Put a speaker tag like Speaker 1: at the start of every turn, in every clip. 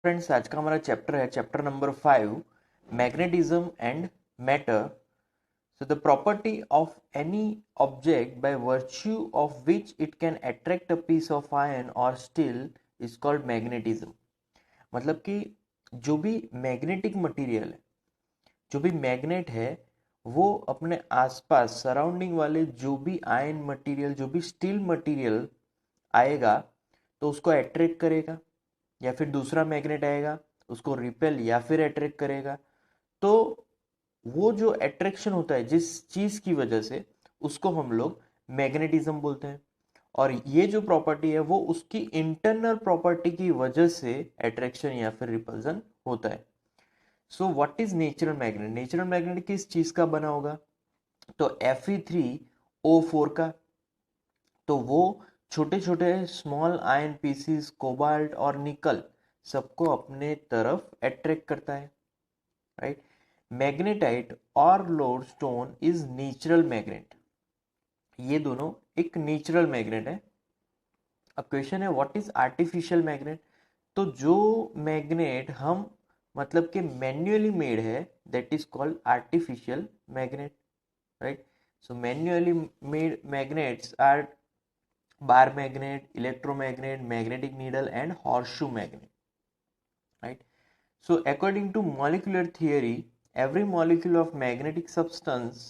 Speaker 1: Friends, आज का हमारा चैप्टर है chapter number 5, magnetism and matter. So the property of any object by virtue of which it can attract a piece of iron or steel is called magnetism. मतलब कि जो भी magnetic material है, जो भी मैग्नेट है, वो अपने आसपास सराउंडिंग वाले जो भी आयन मटेरियल, जो भी स्टील मटेरियल आएगा तो उसको अट्रैक्ट करेगा, या फिर दूसरा मैग्नेट आएगा उसको रिपेल या फिर अट्रैक्ट करेगा. तो वो जो अट्रैक्शन होता है जिस चीज की वजह से, उसको हम लोग मैग्नेटिज्म बोलते हैं. और ये जो प्रॉपर्टी है वो उसकी इंटरनल प्रॉपर्टी की वजह से अट्रैक्शन या फिर रिपल्जन होता है. So what is natural magnet? Natural magnet किस चीज का बना होगा? तो Fe3O4 का. तो वो छोटे छोटे स्मॉल आयन पीसीस, कोबाल्ट और निकल सबको अपने तरफ अट्रैक्ट करता है, राइट. मैग्नेटाइट और लोडस्टोन इज नेचुरल मैग्नेट. ये दोनों एक नेचुरल मैग्नेट है. अब क्वेश्चन है व्हाट इज आर्टिफिशियल मैग्नेट? तो जो मैग्नेट हम मतलब कि मैन्युअली मेड है, that is called artificial magnet, right. So manually made magnets are bar magnet, electromagnet, magnetic needle and horseshoe magnet, right. So according to molecular theory, every molecule of magnetic substance,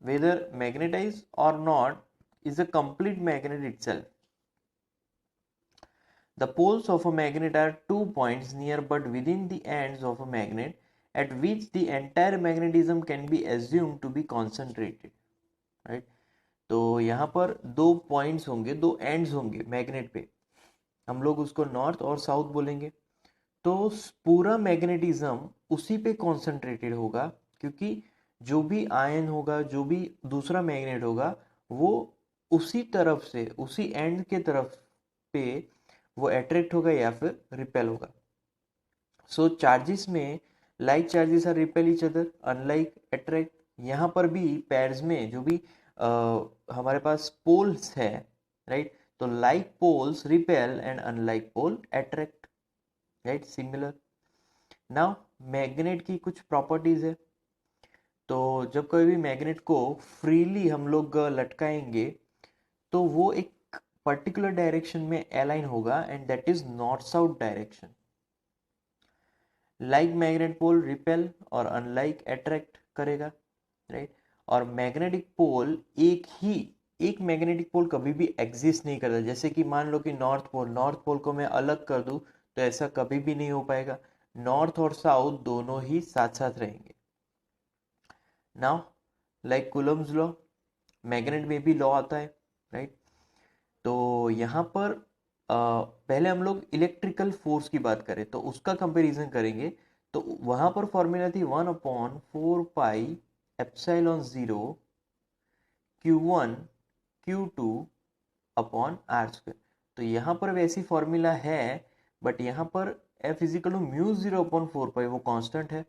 Speaker 1: whether magnetized or not, is a complete magnet itself. The poles of a magnet are 2 points near but within the ends of a magnet at which the entire magnetism can be assumed to be concentrated, right. तो यहाँ पर 2 points होंगे, 2 ends होंगे magnet पे. हम लोग उसको north और साउथ बोलेंगे. तो पूरा मैग्नेटिज्म उसी पे कॉन्सेंट्रेटेड होगा, क्योंकि जो भी आयन होगा, जो भी दूसरा मैग्नेट होगा, वो उसी तरफ से, उसी एंड के तरफ पे वो अट्रैक्ट होगा या फिर रिपेल होगा. सो चार्जेस में like charges are repel each other, unlike attract. यहाँ पर भी पैर्स में जो भी हमारे पास पोल्स है, राइट. तो like poles repel and unlike pole attract, right, similar. Now magnet की कुछ प्रॉपर्टीज है. तो जब कोई भी मैग्नेट को फ्रीली हम लोग लटकाएंगे तो वो एक पर्टिकुलर डायरेक्शन में अलाइन होगा, and that is north south direction. Like magnet pole repel और अनलाइक अट्रैक्ट करेगा, राइट. और मैग्नेटिक पोल एक मैग्नेटिक पोल कभी भी एग्जिस्ट नहीं करता. जैसे कि मान लो कि नॉर्थ पोल को मैं अलग कर दूं तो ऐसा कभी भी नहीं हो पाएगा. नॉर्थ और साउथ दोनों ही साथ साथ रहेंगे. Now like Coulomb's law, magnet में भी लॉ आता है, राइट. तो यहाँ पर पहले हम लोग इलेक्ट्रिकल फोर्स की बात करें तो उसका कंपैरिजन करेंगे. तो वहां पर फॉर्मूला थी 1/4 pi epsilon 0 Q1 Q2 upon R². तो यहाँ पर वैसी फॉर्मूला है, बट यहाँ पर F इजिकल टू म्यू 0/4 पाई, वो कांस्टेंट है.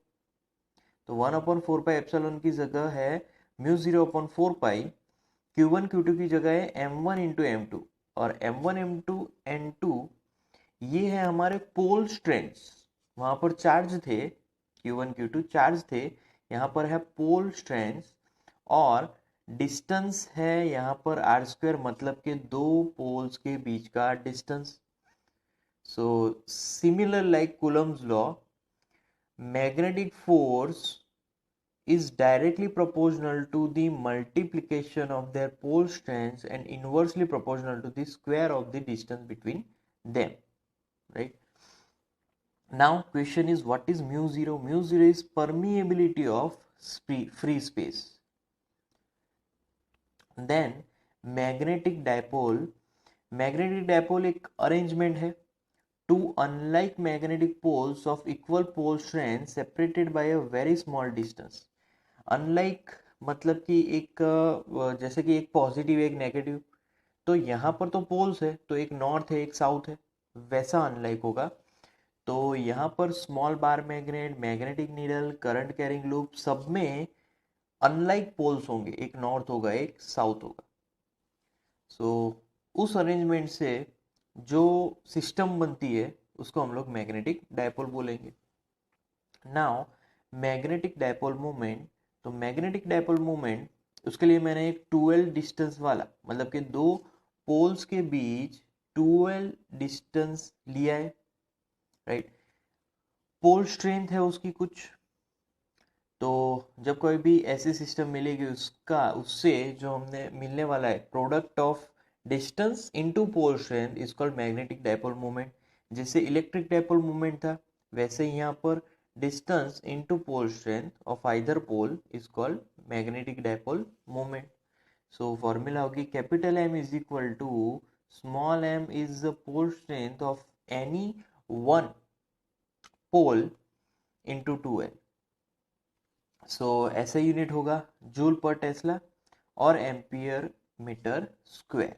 Speaker 1: तो 1/4 पाई एप्सिलॉन की जगह है म्यू 0/4 पाई. Q1 Q2 की जगह है M1 × M2. और M1 M2 N2 ये है हमारे पोल स्ट्रेंथ्स. वहां पर चार्ज थे, Q1 Q2 चार्ज थे, यहाँ पर है पोल स्ट्रेंथ्स. और डिस्टेंस है यहाँ पर R², मतलब के दो पोल्स के बीच का distance. So similar like Coulomb's law, magnetic force is directly proportional to the multiplication of their pole strengths and inversely proportional to the square of the distance between them, right. Now question is what is mu 0? Mu 0 is permeability of free space. Then magnetic dipole एक arrangement है. Two unlike magnetic poles of equal pole strength separated by a very small distance. Unlike मतलब कि एक जैसे कि एक positive एक negative. तो यहाँ पर तो पोल्स है, तो एक नॉर्थ है एक साउथ है, वैसा अनलाइक होगा. तो यहाँ पर small bar magnet, magnetic needle, current carrying loop, सब में अनलाइक पोल्स होंगे, एक नॉर्थ होगा एक साउथ होगा. सो उस अरेंजमेंट से जो सिस्टम बनती है उसको हम लोग मैग्नेटिक डायपोल बोलेंगे। नाउ मैग्नेटिक डायपोल मोमेंट, तो मैग्नेटिक डायपोल मोमेंट उसके लिए मैंने एक 12 डिस्टेंस वाला, मतलब कि दो पोल्स के बीच 12 डिस्टेंस लिया है, राइट। पोल स्ट्रेंथ है उसकी कुछ, तो जब कोई भी ऐसी सिस्टम मिलेगी उसका उससे जो हमने मिलने वाला है product of distance into pole strength is called magnetic dipole moment. जैसे इलेक्ट्रिक डायपोल मोमेंट था, वैसे यहाँ पर distance into pole strength of either pole is called magnetic dipole moment. So formula होगी capital M is equal to small m is the pole strength of any one pole into 2L। So ऐसा unit होगा joule पर Tesla और ampere metre square,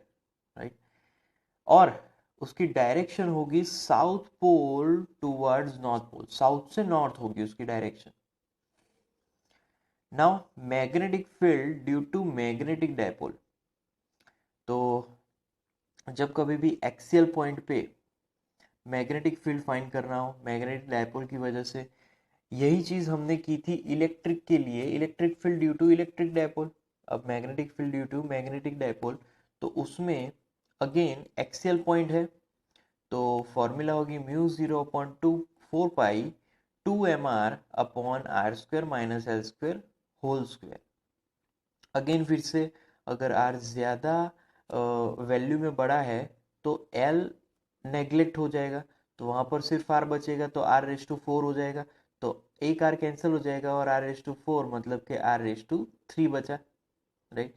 Speaker 1: right. और उसकी direction होगी south pole towards north pole, south से north होगी उसकी direction. Now magnetic field due to magnetic dipole, तो जब कभी भी एक्सियल पॉइंट पे मैग्नेटिक फील्ड फाइंड करना हो मैग्नेटिक डायपोल की वजह से, यही चीज हमने की थी इलेक्ट्रिक के लिए, electric field due to electric dipole. अब magnetic field due to magnetic dipole, तो उसमें अगेन एक्सियल पॉइंट है, तो फॉर्मूला होगी mu 0/2 4 pi 2mr upon R square minus L square whole square. Again फिर से अगर आर ज्यादा वैल्यू में बड़ा है तो एल नेग्लेक्ट हो जाएगा, तो वहां पर सिर्फ आर बचेगा, तो आर रेस टू 4 हो जाएगा, तो एक आर कैंसिल हो जाएगा और आर रेस टू 4 मतलब कि आर रेस टू 3 बचा, राइट।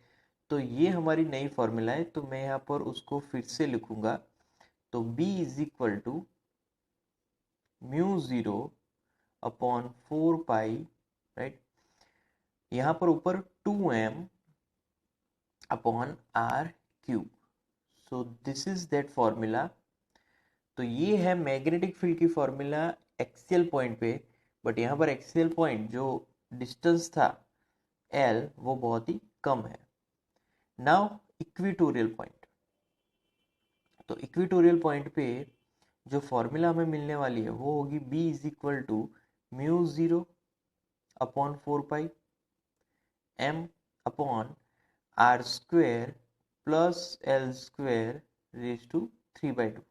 Speaker 1: तो ये हमारी नई फॉर्मूला है, तो मैं यहाँ पर उसको फिर से लिखूंगा, तो B is equal to mu 0/4 pi, right. यहाँ पर ऊपर 2m upon R cube, so this is that formula. तो ये है मैग्नेटिक फील्ड की फॉर्मूला एक्सियल पॉइंट पे, बट यहाँ पर एक्सियल पॉइंट जो डिस्टेंस था L वो बहुत ही कम है। नाउ इक्विटोरियल पॉइंट, तो इक्विटोरियल पॉइंट पे जो फॉर्मूला हमें मिलने वाली है वो होगी B is equal to mu 0/4 pi m upon R square plus L square raise to 3/2।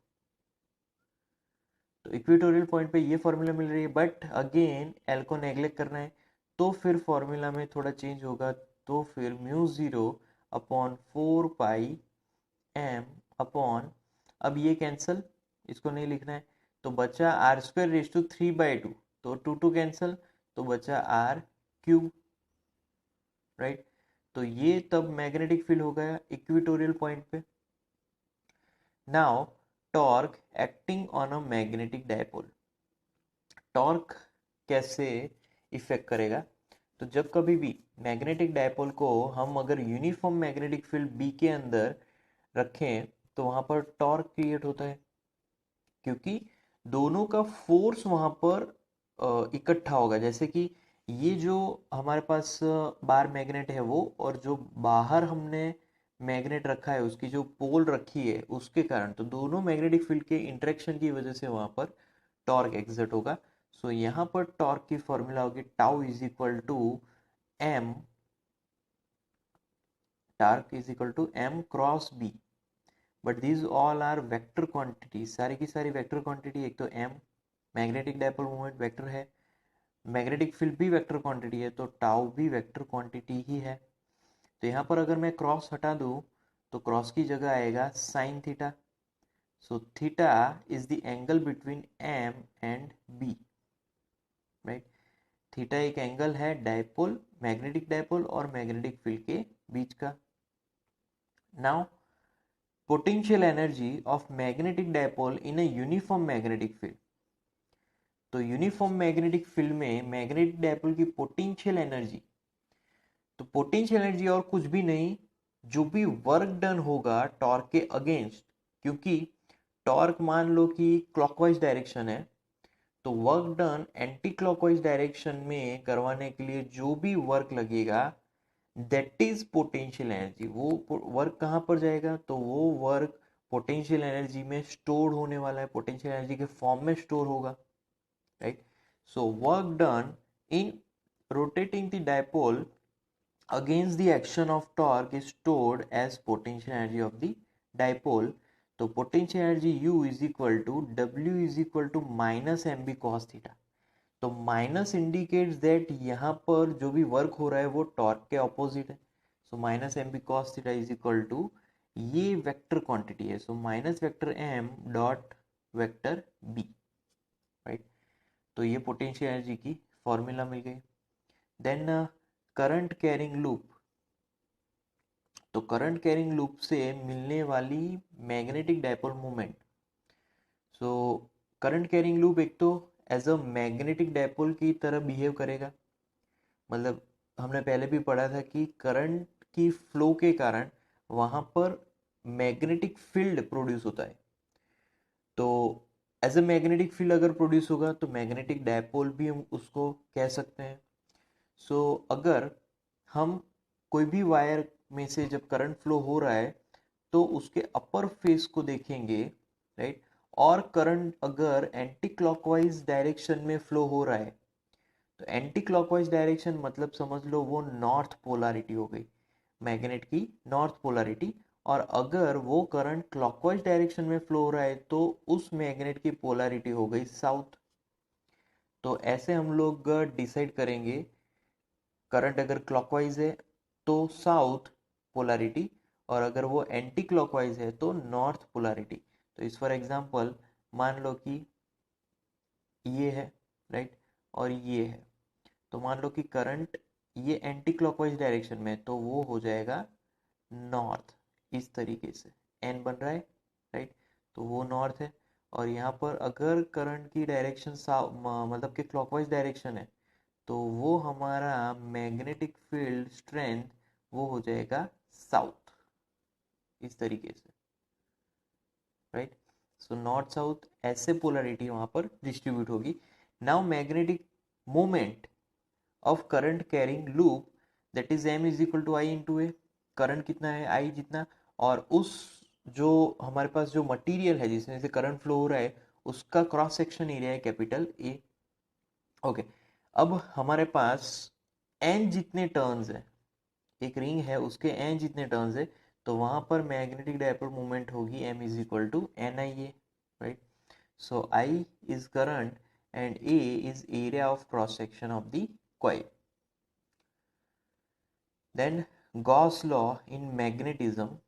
Speaker 1: तो इक्वेटोरियल पॉइंट पे ये फॉर्मूला मिल रही है, बट अगेन एल को नेग्लेक्ट करना है, तो फिर फॉर्मूला में थोड़ा चेंज होगा, तो फिर म्यू 0/4 पाई m अपॉन, अब ये कैंसल, इसको नहीं लिखना है, तो बचा आर स्क्वायर रेज टू 3/2, तो 2 कैंसल, तो बचा आर क्यूब, राइट। तो ये तब मैग्नेटिक फील्ड हो गया इक्वेटोरियल पॉइंट पे। Now torque acting on a magnetic dipole, torque कैसे इफेक्ट करेगा, तो जब कभी भी मैग्नेटिक डायपोल को हम अगर यूनिफॉर्म मैग्नेटिक फील्ड बी के अंदर रखें तो वहां पर टॉर्क क्रिएट होता है, क्योंकि दोनों का फोर्स वहां पर इकट्ठा होगा। जैसे कि ये जो हमारे पास बार मैग्नेट है वो, और जो बाहर हमने मैग्नेट रखा है उसकी जो पोल रखी है उसके कारण, तो दोनों मैग्नेटिक फील्ड के इंटरेक्शन की वजह से वहां पर टॉर्क एग्जर्ट होगा। सो यहाँ पर टॉर्क की फॉर्मूला होगी tau is equal to M, torque is equal to M cross B, but these all are vector quantity, सारी की सारी वेक्टर क्वांटिटी। एक तो M magnetic dipole moment vector है, मैग्नेटिक फील्ड भी वेक्टर क्वांटिटी है, तो टाउ भी वेक्टर क्वांटिटी ही है। तो यहाँ पर अगर मैं क्रॉस हटा दूं तो क्रॉस की जगह आएगा sine theta, so theta is the angle between M and B, right. Theta एक एंगल है डायपोल, मैग्नेटिक डायपोल और मैग्नेटिक फील्ड के बीच का। Now potential energy of magnetic dipole in a uniform magnetic field, तो यूनिफॉर्म मैग्नेटिक फील्ड में magnetic dipole की potential energy, तो पोटेंशियल एनर्जी और कुछ भी नहीं, जो भी वर्क डन होगा टॉर्क के अगेंस्ट, क्योंकि टॉर्क मान लो कि क्लॉकवाइज डायरेक्शन है, तो work done anti clockwise direction में करवाने के लिए जो भी वर्क लगेगा दैट इज पोटेंशियल एनर्जी। वो वर्क कहां पर जाएगा, तो वो वर्क पोटेंशियल एनर्जी में स्टोर होने वाला है, पोटेंशियल एनर्जी के फॉर्म में स्टोर होगा, right. So work done in rotating the dipole against the action of torque is stored as potential energy of the dipole. तो potential energy U is equal to W is equal to minus mb cos theta. तो minus indicates that यहाँ पर जो भी work हो रहा है वो टॉर्क के ऑपोजिट है। So minus M B cos theta is equal to ये वेक्टर क्वांटिटी है, so minus vector M dot vector B, right. तो ये पोटेंशियल एनर्जी की फॉर्मूला मिल गई। देन करंट कैरिंग लूप, तो करंट कैरिंग लूप से मिलने वाली magnetic dipole moment. So current carrying loop एक तो एज अ मैग्नेटिक डायपोल की तरह बिहेव करेगा, मतलब हमने पहले भी पढ़ा था कि करंट की फ्लो के कारण वहाँ पर मैग्नेटिक फील्ड प्रोड्यूस होता है। तो एज अ मैग्नेटिक फील्ड अगर प्रोड्यूस होगा तो मैग्नेटिक डायपोल भी हम उसको कह सकते हैं। सो अगर हम कोई भी वायर में से जब करंट फ्लो हो रहा है तो उसके अपर फेस को देखेंगे, राइट, और करंट अगर एंटी क्लॉकवाइज डायरेक्शन में फ्लो हो रहा है तो एंटी क्लॉकवाइज डायरेक्शन मतलब समझ लो वो नॉर्थ पोलैरिटी हो गई, मैग्नेट की नॉर्थ पोलैरिटी। और अगर वो करंट क्लॉकवाइज डायरेक्शन में फ्लो हो रहा है तो उस मैग्नेट की पोलैरिटी हो गई साउथ। तो ऐसे हम लोग डिसाइड करेंगे, करंट अगर क्लॉकवाइज है तो साउथ पोलैरिटी, और अगर वो एंटी क्लॉकवाइज है तो नॉर्थ पोलैरिटी। तो इस फॉर एग्जांपल मान लो कि ये है, राइट, और ये है, तो मान लो कि करंट ये एंटी क्लॉकवाइज डायरेक्शन में, तो वो हो जाएगा नॉर्थ, इस तरीके से एन बन रहा है, राइट। तो वो नॉर्थ है। और यहाँ पर अगर करंट की डायरेक्शन मतलब कि क्लॉकवाइज डायरेक्शन है तो वो हमारा मैग्नेटिक फील्ड स्ट्रेंथ वो हो जाएगा साउथ, इस तरीके से, राइट। सो नॉर्थ साउथ ऐसे पोलैरिटी वहां पर डिस्ट्रीब्यूट होगी। Now magnetic moment of current carrying loop that is M is equal to I into A, current कितना है आई जितना, और उस जो हमारे पास जो मटेरियल है जिसमें से करंट फ्लो हो रहा है उसका क्रॉस सेक्शन एरिया है कैपिटल ए। ओके, अब हमारे पास एन जितने टर्न्स है, एक रिंग है उसके एन जितने टर्न्स है, तो वहां पर मैग्नेटिक डायपोल मोमेंट होगी M is equal to N I A, right. So I is current and A is area of cross section of the coil. Then Gauss law in magnetism.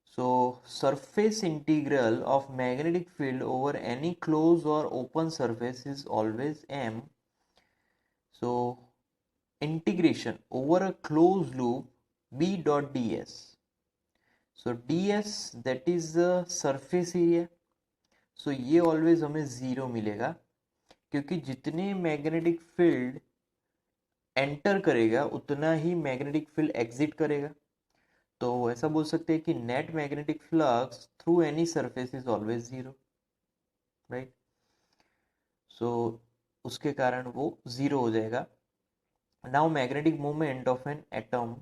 Speaker 1: So surface integral of magnetic field over any closed or open surface is always m. So integration over a closed loop B dot ds. So ds that is the surface area. So ये always हमें zero मिलेगा क्योंकि जितने magnetic field enter करेगा उतना ही magnetic field exit करेगा। तो ऐसा बोल सकते हैं कि net magnetic flux through any surface is always zero, right. So उसके कारण वो जीरो हो जाएगा। Now magnetic moment of an atom,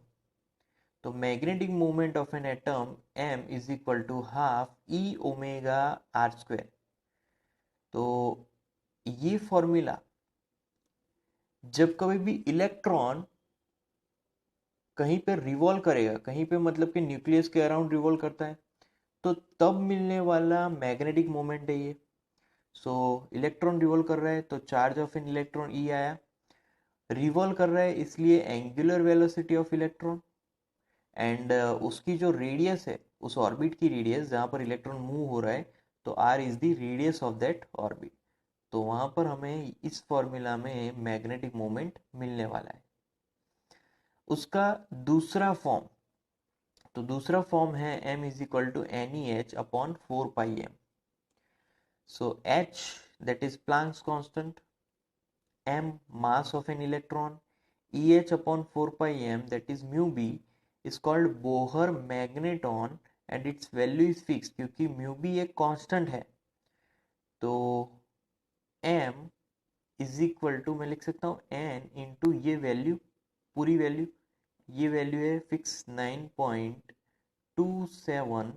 Speaker 1: तो magnetic moment of an atom m is equal to half e omega R square. तो ये formula जब कभी भी इलेक्ट्रॉन कहीं पे रिवॉल्व करेगा, कहीं पे मतलब कि न्यूक्लियस के अराउंड रिवॉल्व करता है, तो तब मिलने वाला मैग्नेटिक मोमेंट है ये। सो इलेक्ट्रॉन रिवॉल्व कर रहा है तो चार्ज ऑफ एन इलेक्ट्रॉन ई आया, रिवॉल्व कर रहा है इसलिए angular velocity of electron, and उसकी जो रेडियस है उस ऑर्बिट की रेडियस जहाँ पर इलेक्ट्रॉन मूव हो रहा है, तो R is the radius of that orbit. तो वहाँ पर हमें इस फॉर्मूला में मैग्नेटिक मोमेंट मिलने वाला है। उसका दूसरा फॉर्म, तो दूसरा फॉर्म है m is equal to N E H upon 4 pi M. So h that is Planck's constant, m mass of an electron, eh upon 4 pi m that is mu b is called Bohr magneton and its value is fixed क्योंकि mu b एक constant है। तो m is equal to मैं लिख सकता हूँ n into ये value, पूरी वैल्यू, ये वैल्यू है fix 9.27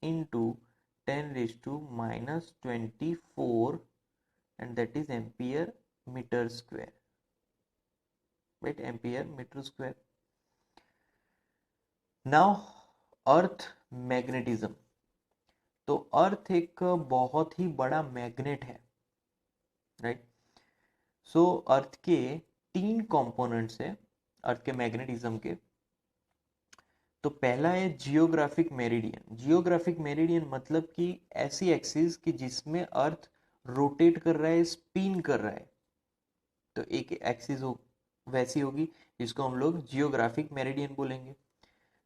Speaker 1: into 10 raised to minus 24, and that is ampere meter square, right? Ampere meter square. Now earth magnetism. तो अर्थ एक बहुत ही बड़ा मैग्नेट है, राइट? सो अर्थ के 3 कंपोनेंट्स है अर्थ के मैग्नेटिज्म के. तो पहला है जियोग्राफिक मेरिडियन. जियोग्राफिक मेरिडियन मतलब कि ऐसी एक्सिस कि जिसमें अर्थ रोटेट कर रहा है, स्पिन कर रहा है. तो एक एक्सिस वैसी होगी जिसको हम लोग जियोग्राफिक मेरिडियन बोलेंगे.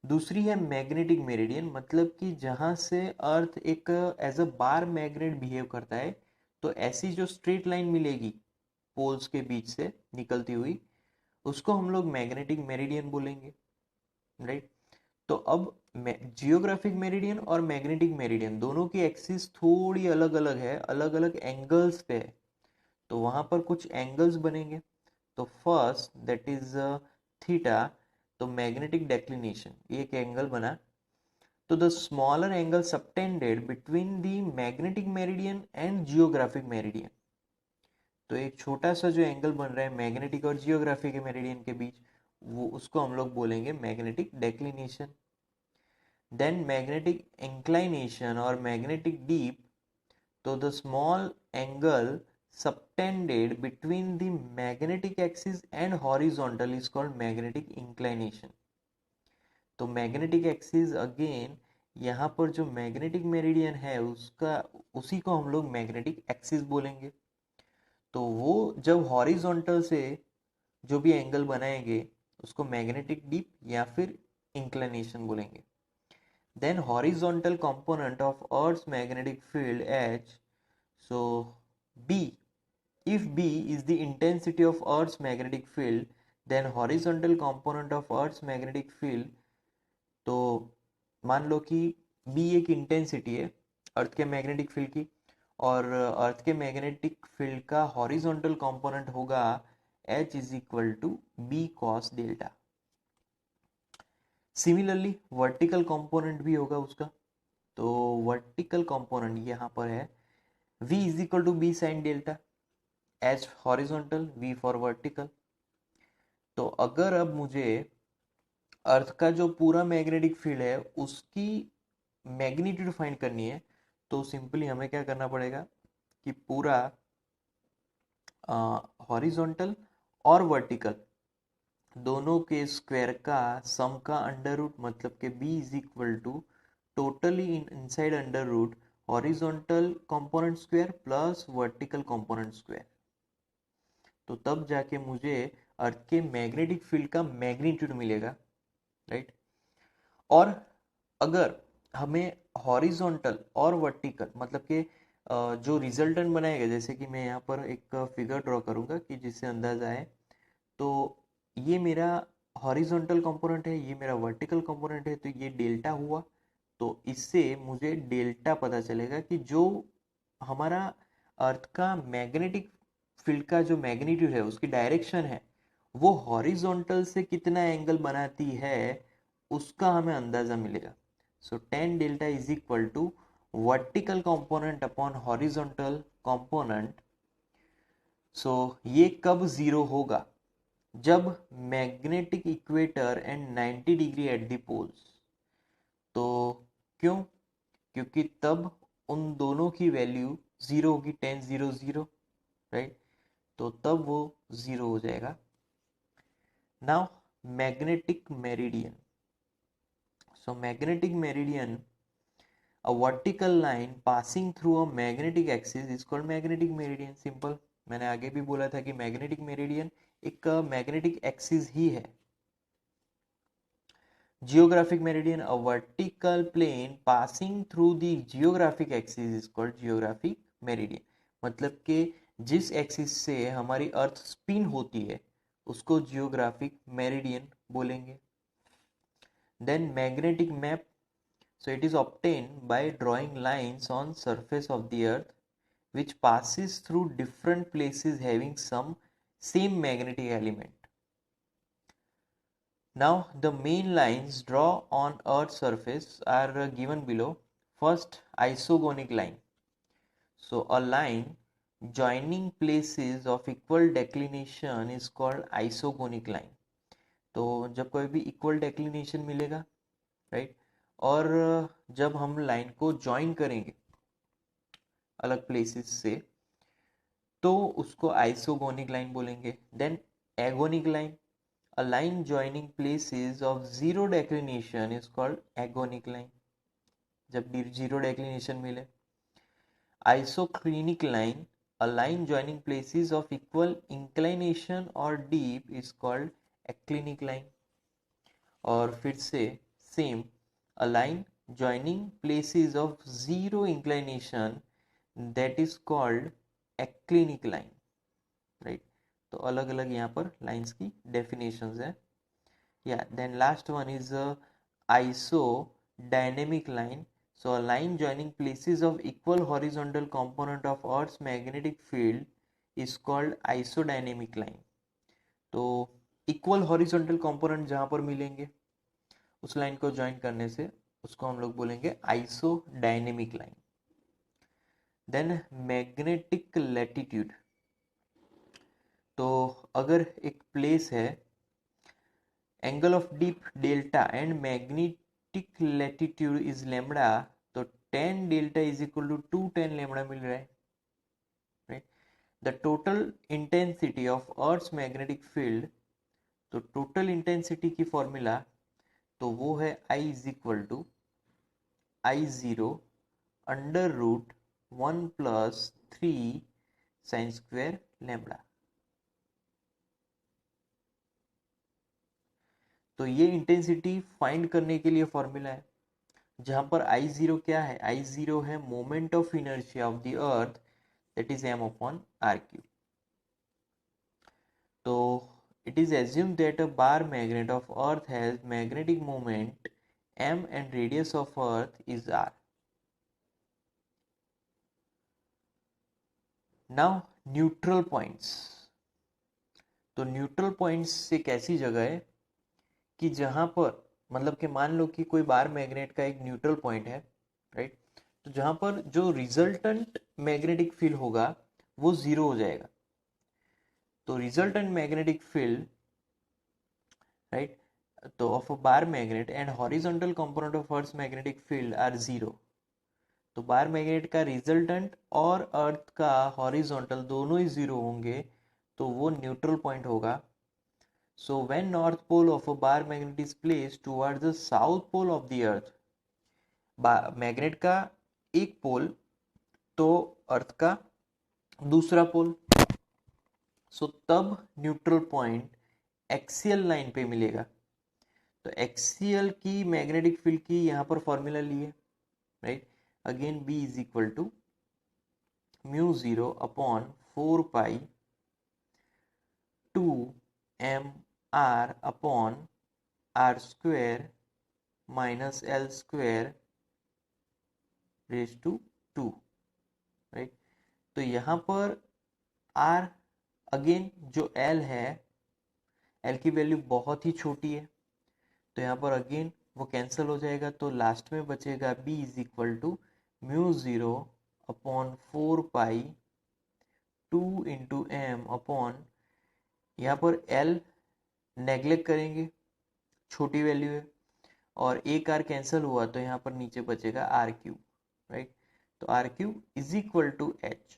Speaker 1: दूसरी है मैग्नेटिक मेरिडियन, मतलब कि जहां से अर्थ एक as a bar magnet behave करता है. तो ऐसी जो स्ट्रेट लाइन मिलेगी पोल्स के बीच से निकलती हुई, उसको हम लोग मैग्नेटिक मेरिडियन बोलेंगे, राइट? तो अब जियोग्राफिक मेरिडियन और मैग्नेटिक मेरिडियन दोनों की एक्सिस थोड़ी अलग अलग है, अलग अलग एंगल्स पे है. तो वहां पर कुछ एंगल्स बनेंगे. तो फर्स्ट दैट इज थीटा. तो मैग्नेटिक डेक्लिनेशन, ये एक एंगल बना. तो the smaller angle subtended between the magnetic meridian and geographic meridian. तो एक छोटा सा जो एंगल बन रहा है मैग्नेटिक और जियोग्राफिक मेरिडियन के बीच, वो उसको हम लोग बोलेंगे magnetic declination. Then magnetic inclination और मैग्नेटिक डीप. तो the small angle subtended between the magnetic axis and horizontal is called magnetic inclination. तो मैग्नेटिक एक्सिस अगेन, यहाँ पर जो मैग्नेटिक मेरिडियन है उसका, उसी को हम लोग मैग्नेटिक एक्सिस बोलेंगे. तो वो जब हॉरिजॉन्टल से जो भी एंगल बनाएंगे उसको मैग्नेटिक डीप या फिर इंक्लिनेशन बोलेंगे. Then horizontal component of earth's magnetic field H. So B, if B is the intensity of Earth's magnetic field, then horizontal component of Earth's magnetic field. तो मान लो कि B एक इंटेंसिटी है अर्थ के मैग्नेटिक फील्ड की, और अर्थ के मैग्नेटिक फील्ड का हॉरिजॉन्टल कंपोनेंट होगा H is equal to B cos delta. Similarly vertical component भी होगा उसका. तो वर्टिकल कंपोनेंट यहाँ पर है V is equal to B sine delta. H horizontal, V for vertical. तो अगर अब मुझे अर्थ का जो पूरा मैग्नेटिक फील्ड है उसकी मैग्नीट्यूड फाइंड करनी है, तो सिंपली हमें क्या करना पड़ेगा कि पूरा हॉरिजॉन्टल और वर्टिकल दोनों के स्क्वायर का सम का अंडर रूट, मतलब कि B is equal to totally inside under root horizontal component square plus vertical component square. तो तब जाके मुझे अर्थ के मैग्नेटिक फील्ड का मैग्नीट्यूड मिलेगा, राइट? और अगर हमें हॉरिजॉन्टल और वर्टिकल, मतलब कि जो रिजल्टेंट बनाएगा, जैसे कि मैं यहाँ पर एक फिगर ड्रॉ करूंगा कि जिससे अंदाजा आए. तो ये मेरा हॉरिजॉन्टल कंपोनेंट है, ये मेरा वर्टिकल कंपोनेंट है, तो ये डेल्टा हुआ. तो इससे मुझे डेल्टा पता चलेगा कि जो हमारा अर्थ का मैग्नेटिक फील्ड का जो मैग्नीट्यूड है, उसकी डायरेक्शन है, वो हॉरिजॉन्टल से कितना एंगल बनाती है उसका हमें अंदाजा मिलेगा. So tan delta is equal to vertical component upon horizontal component. So ये कब जीरो होगा? जब magnetic equator and 90 degree at the poles. तो क्यों? क्योंकि तब उन दोनों की वैल्यू जीरो होगी, 10 0 0, राइट? तो तब वो जीरो हो जाएगा. Now magnetic meridian. So magnetic meridian, a vertical line passing through a magnetic axis is called magnetic meridian. Simple. मैंने आगे भी बोला था कि मैग्नेटिक मेरिडियन एक मैग्नेटिक एक्सिस ही है. Geographic meridian, a vertical plane passing through the geographic axis is called geographic meridian. मतलब कि जिस एक्सिस से हमारी अर्थ स्पिन होती है उसको जियोग्राफिक मेरिडियन बोलेंगे. Then magnetic map. So it is obtained by drawing lines on surface of the earth which passes through different places having some same magnetic element. Now the main lines drawn on earth's surface are given below. first isogonic line. So a line joining places of equal declination is called isogonic line. तो जब कोई भी equal declination मिलेगा, right, और जब हम line को join करेंगे अलग प्लेसेस से, तो उसको आइसोगोनिक लाइन बोलेंगे. Then agonic line, a line joining places of zero declination is called agonic line. जब जीरो डेक्लिनेशन मिले. Isoclinic line, a line joining places of equal inclination or deep is called acclinic line. और फिर से same, a line joining places of zero inclination that is called acclinic line, right? तो अलग अलग यहाँ पर lines की डेफिनेशंस है. Yeah, then last one is a isodynamic line. So a line joining places of equal horizontal component of Earth's magnetic field is called isodynamic line. तो equal horizontal component जहां पर मिलेंगे उस लाइन को join करने से उसको हम लोग बोलेंगे isodynamic line. Then magnetic latitude. तो अगर एक प्लेस है, angle of dip delta and magnetic latitude is lambda, तो tan delta is equal to 2 tan lambda मिल रहा है, right. The total intensity of earth's magnetic field, तो टोटल इंटेंसिटी की फॉर्मूला तो वो है I is equal to I0 under root 1 plus 3 sine square lambda. तो ये इंटेंसिटी फाइंड करने के लिए फॉर्मूला है, जहां पर I0 क्या है, I0 है moment of inertia of the earth, that is m upon r cube. तो it is assumed that a bar magnet of earth has magnetic moment m and radius of earth is r. Now neutral points. तो neutral points एक ऐसी जगह है कि जहां पर मतलब कि मान लो कि कोई बार मैग्नेट का एक न्यूट्रल पॉइंट है, राइट. तो जहां पर जो रिजल्टेंट मैग्नेटिक फील्ड होगा वो जीरो हो जाएगा. तो रिजल्टेंट मैग्नेटिक फील्ड, राइट, तो of a bar magnet and horizontal component of earth magnetic field are zero. तो बार मैग्नेट का रिजल्टेंट और अर्थ का हॉरिजॉन्टल दोनों ही जीरो होंगे, तो वो न्यूट्रल पॉइंट होगा. So when north pole of a bar magnet is placed towards the south pole of the earth, magnet का एक पोल तो अर्थ का दूसरा पोल, सो तब न्यूट्रल पॉइंट एक्सियल लाइन पे मिलेगा. तो एक्सियल की मैग्नेटिक फील्ड की यहाँ पर फॉर्मूला लिए, right. Again B is equal to mu 0 upon 4 pi 2 m r upon r square minus l square raise to 2, right. तो यहाँ पर r, अगेन जो l है, l की वैल्यू बहुत ही छोटी है, तो यहाँ पर अगेन वो कैंसिल हो जाएगा. तो लास्ट में बचेगा B is equal to mu 0 upon 4 pi 2 into M upon, यहाँ पर L नेग्लेक्ट करेंगे, छोटी वैल्यू है, और एक आर कैंसिल हुआ तो यहाँ पर नीचे बचेगा आर क्यूब, राइट. तो R cube is equal to H.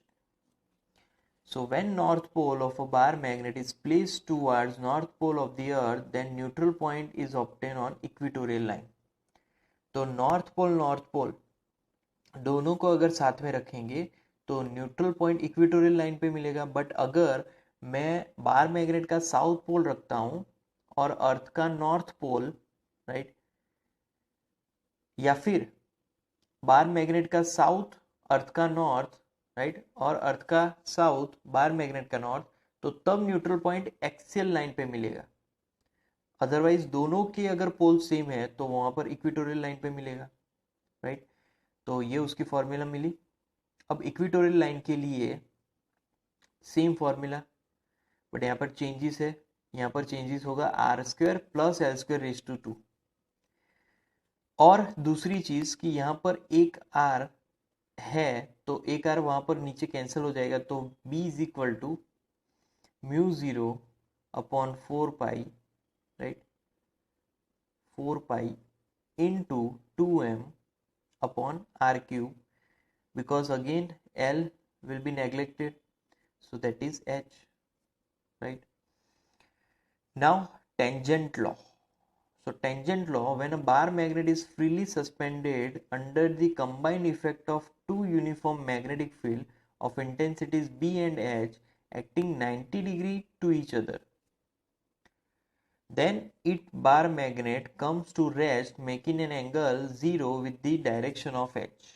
Speaker 1: So when north pole of a bar magnet is placed towards north pole of the earth, then neutral point is obtained on equatorial line. तो north pole दोनों को अगर साथ में रखेंगे तो neutral point equatorial line पे मिलेगा. बट अगर मैं बार मैग्नेट का साउथ पोल रखता हूं और अर्थ का नॉर्थ पोल, राइट, या फिर बार मैग्नेट का साउथ अर्थ का नॉर्थ, राइट, और अर्थ का साउथ बार मैग्नेट का नॉर्थ, तो तब न्यूट्रल पॉइंट एक्सियल लाइन पे मिलेगा. अदरवाइज दोनों के अगर पोल सेम है तो वहां पर इक्वेटोरियल लाइन पे मिलेगा, राइट. तो ये उसकी फॉर्मूला मिली. अब इक्वेटोरियल लाइन के लिए सेम फॉर्मूला, बट यहाँ पर चेंजेस है. यहाँ पर चेंजेस होगा R square plus L square raise to 2. और दूसरी चीज कि यहाँ पर एक आर है तो एक आर वहां पर नीचे कैंसिल हो जाएगा, तो B is equal to mu zero upon 4 pi, right, 4 pi into 2m upon r cube, because again L will be neglected, so that is H, right. Now tangent law. So tangent law, when a bar magnet is freely suspended under the combined effect of two uniform magnetic field of intensities B and H acting 90 degree to each other, then its bar magnet comes to rest making an angle 0 with the direction of H.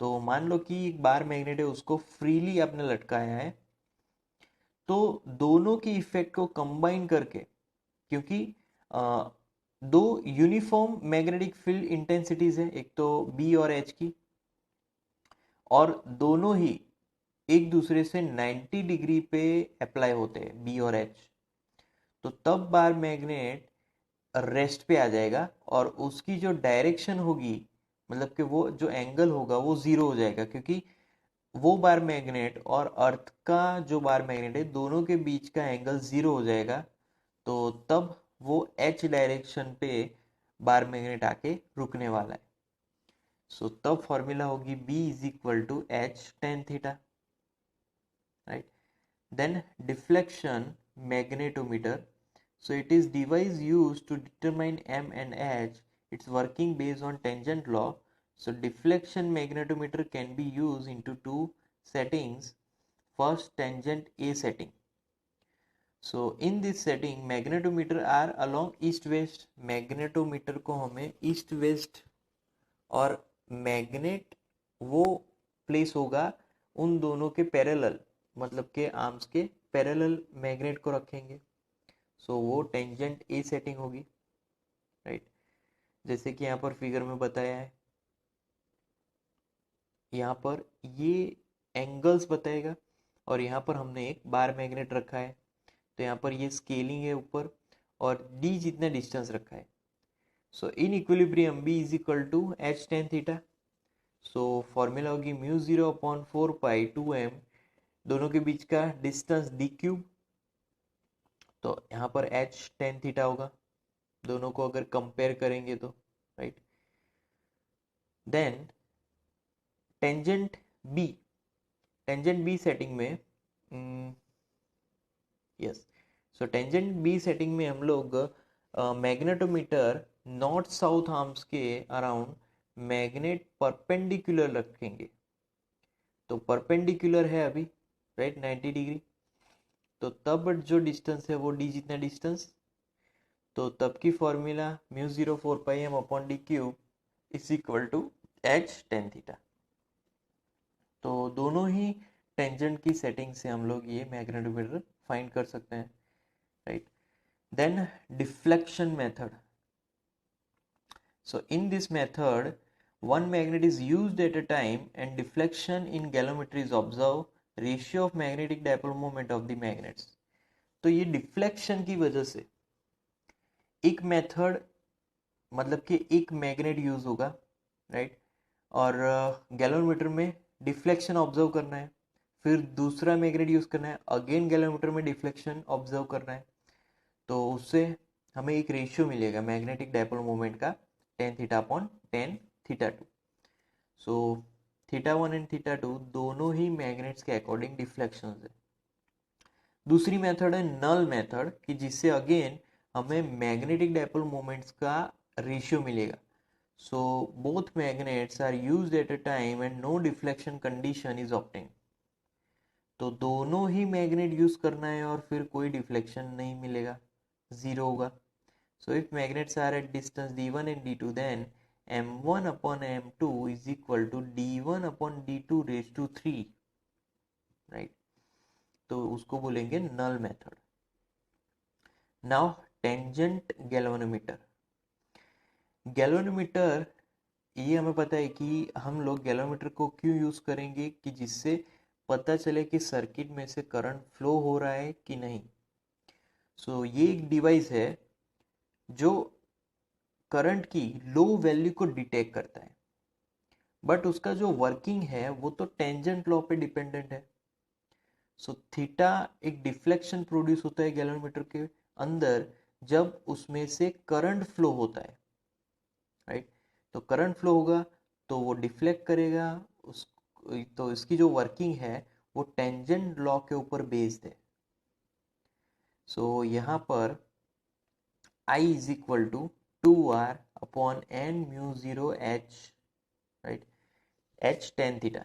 Speaker 1: तो मान लो कि एक bar magnet है, उसको freely आपने लटकाया है, तो दोनों की इफेक्ट को कंबाइन करके, क्योंकि दो यूनिफॉर्म मैग्नेटिक फील्ड इंटेंसिटीज है, एक तो बी और एच की, और दोनों ही एक दूसरे से 90 डिग्री पे अप्लाई होते हैं, बी और एच, तो तब बार मैग्नेट रेस्ट पे आ जाएगा और उसकी जो डायरेक्शन होगी, मतलब कि वो जो एंगल होगा वो जीरो हो जाएगा, क्योंकि वो बार मैग्नेट और अर्थ का जो बार मैग्नेट है दोनों के बीच का एंगल जीरो हो जाएगा, तो तब वो एच डायरेक्शन पे बार मैग्नेट आके रुकने वाला है। सो तब फॉर्मूला होगी B is equal to H tan theta, right. Then deflection magnetometer. So it is device used to determine M and H. It's working based on tangent law. So deflection magnetometer can be used into two settings. First, tangent A setting. So in this setting, magnetometer are along east-west. Magnetometer को हमें east-west और magnet वो place होगा उन दोनों के parallel, मतलब के आर्म्स के पैरेलल मैग्नेट को रखेंगे। सो वो टेंजेंट ए सेटिंग होगी, राइट। जैसे कि यहाँ पर फिगर में बताया है, यहाँ पर ये एंगल्स बताएगा और यहाँ पर हमने एक बार मैग्नेट रखा है, तो यहाँ पर ये स्केलिंग है ऊपर और डी जितना डिस्टेंस रखा है। So in equilibrium B is equal to H tan theta. So formula होगी mu zero upon 4 pi 2m, दोनों के बीच का डिस्टेंस डी क्यूब, तो यहाँ पर एच टेन थीटा होगा, दोनों को अगर कंपेयर करेंगे तो, right. Then tangent B, tangent B setting में, yes, so tangent B setting में हम लोग मैग्नेटोमीटर नॉर्थ साउथ आर्म्स के अराउंड मैग्नेट परपेंडिकुलर रखेंगे, तो परपेंडिकुलर है अभी, राइट, 90 डिग्री, तो तब जो डिस्टेंस है वो डी जितना डिस्टेंस, तो तब की formula mu zero 4 pi m upon D cube is equal to H tan theta. तो दोनों ही टेंजेंट की सेटिंग से हम लोग ये मैग्नेटोमीटर फाइंड कर सकते हैं, right. Then deflection method. So in this method, one magnet is used at a time and deflection in galvanometry is observed. Ratio of magnetic dipole moment of the magnets. तो ये deflection की वजह से एक method, मतलब कि एक magnet use होगा, राइट, और गैल्वेनोमीटर में डिफ्लेक्शन ऑब्जर्व करना है, फिर दूसरा मैग्नेट यूज करना है, अगेन गैल्वेनोमीटर में डिफ्लेक्शन ऑब्जर्व करना है, तो उससे हमें एक रेशियो मिलेगा मैग्नेटिक डायपोल मोमेंट का, tan theta upon tan theta two. So theta one and theta two दोनों ही मैग्नेट्स के अकॉर्डिंग डिफ्लेक्शन है। दूसरी मेथड है नल मेथड, कि जिससे अगेन हमें मैग्नेटिक डायपोल मोमेंट्स का रेशियो मिलेगा। So both magnets are used at a time and no deflection condition is obtained, तो दोनों ही मैग्नेट यूज करना है और फिर कोई डिफ्लेक्शन नहीं मिलेगा, जीरो होगा। So if magnets are at distance d1 and d2, then m1 upon m2 is equal to d1 upon d2 raised to 3, right? तो उसको बोलेंगे null method. Now tangent galvanometer. Galvanometer, ये हमें पता है कि हम लोग गैल्वेनोमीटर को क्यों यूज करेंगे, कि जिससे पता चले कि सर्किट में से करंट फ्लो हो रहा है कि नहीं। सो ये एक डिवाइस है जो करंट की लो वैल्यू को डिटेक्ट करता है, बट उसका जो वर्किंग है वो तो टेंजेंट लॉ पे डिपेंडेंट है। सो थीटा एक डिफ्लेक्शन प्रोड्यूस होता है गैल्वेनोमीटर के अंदर जब उसमें से करंट फ्लो होता है, राइट। तो करंट फ्लो होगा तो वो डिफ्लेक्ट करेगा उस, तो इसकी जो वर्किंग है वो टेंजेंट लॉ के ऊपर बेस्ड है। सो यहाँ पर I is equal to 2r upon n mu 0 h, right, h tan theta.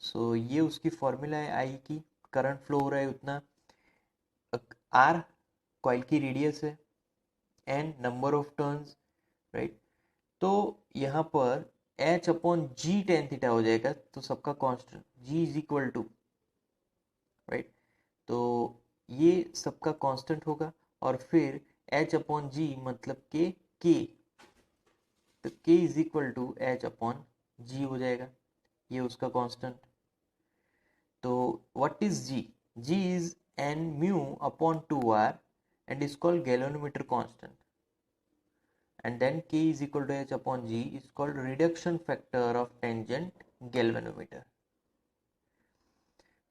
Speaker 1: So ये उसकी फॉर्मूला है आई की, करंट फ्लो हो रहा है उतना, r कॉइल की रेडियस है, n number of turns, right. तो यहाँ पर h upon G tan theta हो जाएगा, तो सबका constant g is equal to, right, तो ये सबका कांस्टेंट होगा, और फिर h अपॉन जी मतलब k, तो k is equal to h upon G हो जाएगा, ये उसका कांस्टेंट। तो what is g? g is n mu upon 2r and is called galvanometer constant, and then k is equal to h upon g is called reduction factor of tangent galvanometer.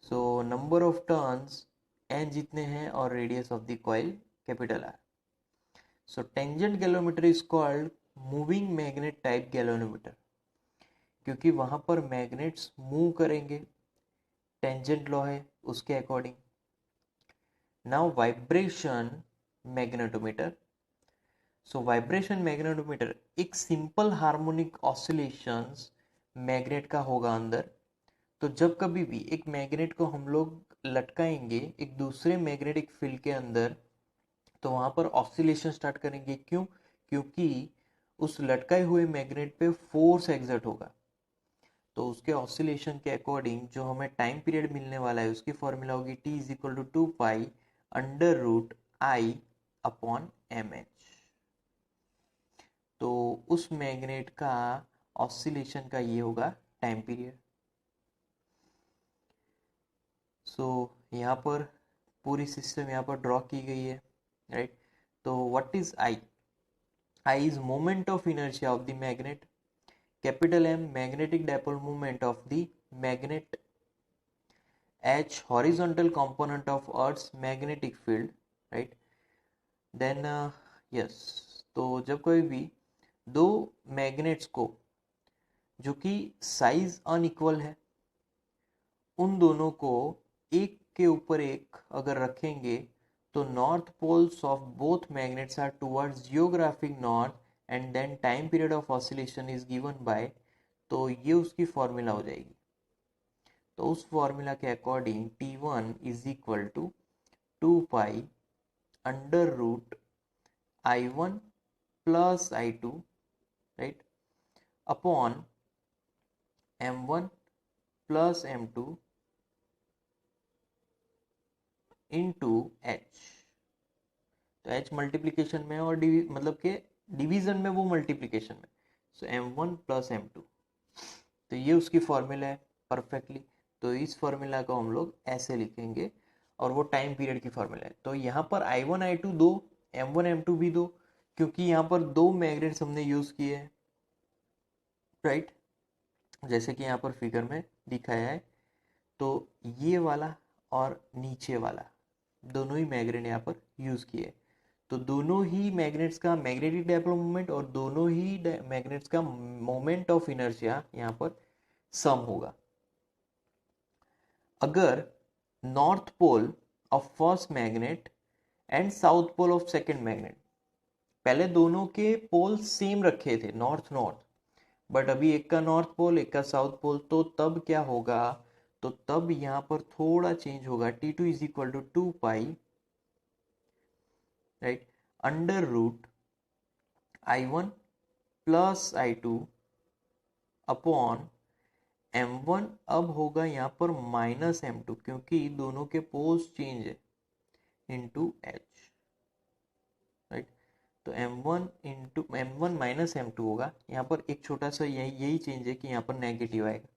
Speaker 1: So number of turns n जितने हैं और radius of the coil capital R. So tangent galvanometer is called moving magnet type galvanometer, क्योंकि वहां पर magnets move करेंगे, tangent law है उसके according. Now vibration magnetometer. So vibration magnetometer एक सिंपल हार्मोनिक ऑसिलेशंस मैग्नेट का होगा अंदर। तो जब कभी भी एक मैग्नेट को हम लोग लटकाएंगे एक दूसरे मैग्नेटिक फील्ड के अंदर, तो वहां पर ऑसिलेशन स्टार्ट करेंगे। क्यों? क्योंकि उस लटकाए हुए मैग्नेट पे फोर्स एग्जर्ट होगा। तो उसके ऑसिलेशन के अकॉर्डिंग जो हमें टाइम पीरियड मिलने वाला है उसकी फॉर्मूला होगी t is equal to 2 pi under root I upon M H. तो उस मैग्नेट का ऑसिलेशन का ये होगा टाइम पीरियड। सो यहाँ पर पूरी सिस्टम यहाँ पर ड्रॉ की गई है, राइट। तो what is I? I is moment of inertia of the magnet, capital M magnetic dipole moment of the magnet, H horizontal component of Earth's magnetic field, right? Then yes, तो जब कोई भी दो magnets को जो कि size unequal है उन दोनों को एक के ऊपर एक अगर रखेंगे तो north poles of both magnets are towards geographic north and then time period of oscillation is given by, तो ये उसकी फॉर्मूला हो जाएगी। तो उस फॉर्मूला के according T1 is equal to 2 pi under root I1 plus I2, right, upon M1 plus M2 into H। तो H multiplication में और मतलब के डिवीजन में वो मल्टीप्लीकेशन में, सो M1 प्लस M2। तो ये उसकी फॉर्मूला है परफेक्टली। तो इस फॉर्मूला को हम लोग ऐसे लिखेंगे और वो टाइम पीरियड की फॉर्मूला है। तो यहाँ पर I1 I2 दो, M1 M2 भी दो, क्योंकि यहाँ पर दो मैग्नेट्स हमने यूज किए हैं, राइट, जैसे कि यहाँ पर फिगर में दिखाया है। तो ये वाला और नीचे वाला दोनों ही मैग्नेट यहाँ पर यूज किए, तो दोनों ही मैग्नेट्स का मैग्नेटिक डाइपोल मोमेंट और दोनों ही मैग्नेट्स का मोमेंट ऑफ इनर्शिया यहाँ पर सम होगा। अगर north pole of first magnet and south pole of second magnet, पहले दोनों के पोल सेम रखे थे नॉर्थ नॉर्थ, बट अभी एक का नॉर्थ पोल एक का साउथ पोल, तो तब क्या होगा? तो तब यहां पर थोड़ा चेंज होगा। T2 is equal to 2 pi, right, under root I1 plus I2 upon M1 अब होगा यहाँ पर माइनस M2, क्योंकि दोनों के पोल्स चेंज है, इंटू H, राइट। तो M1 into M1 minus M2 होगा। यहाँ पर एक छोटा सा यही चेंज है कि यहाँ पर नेगेटिव आएगा,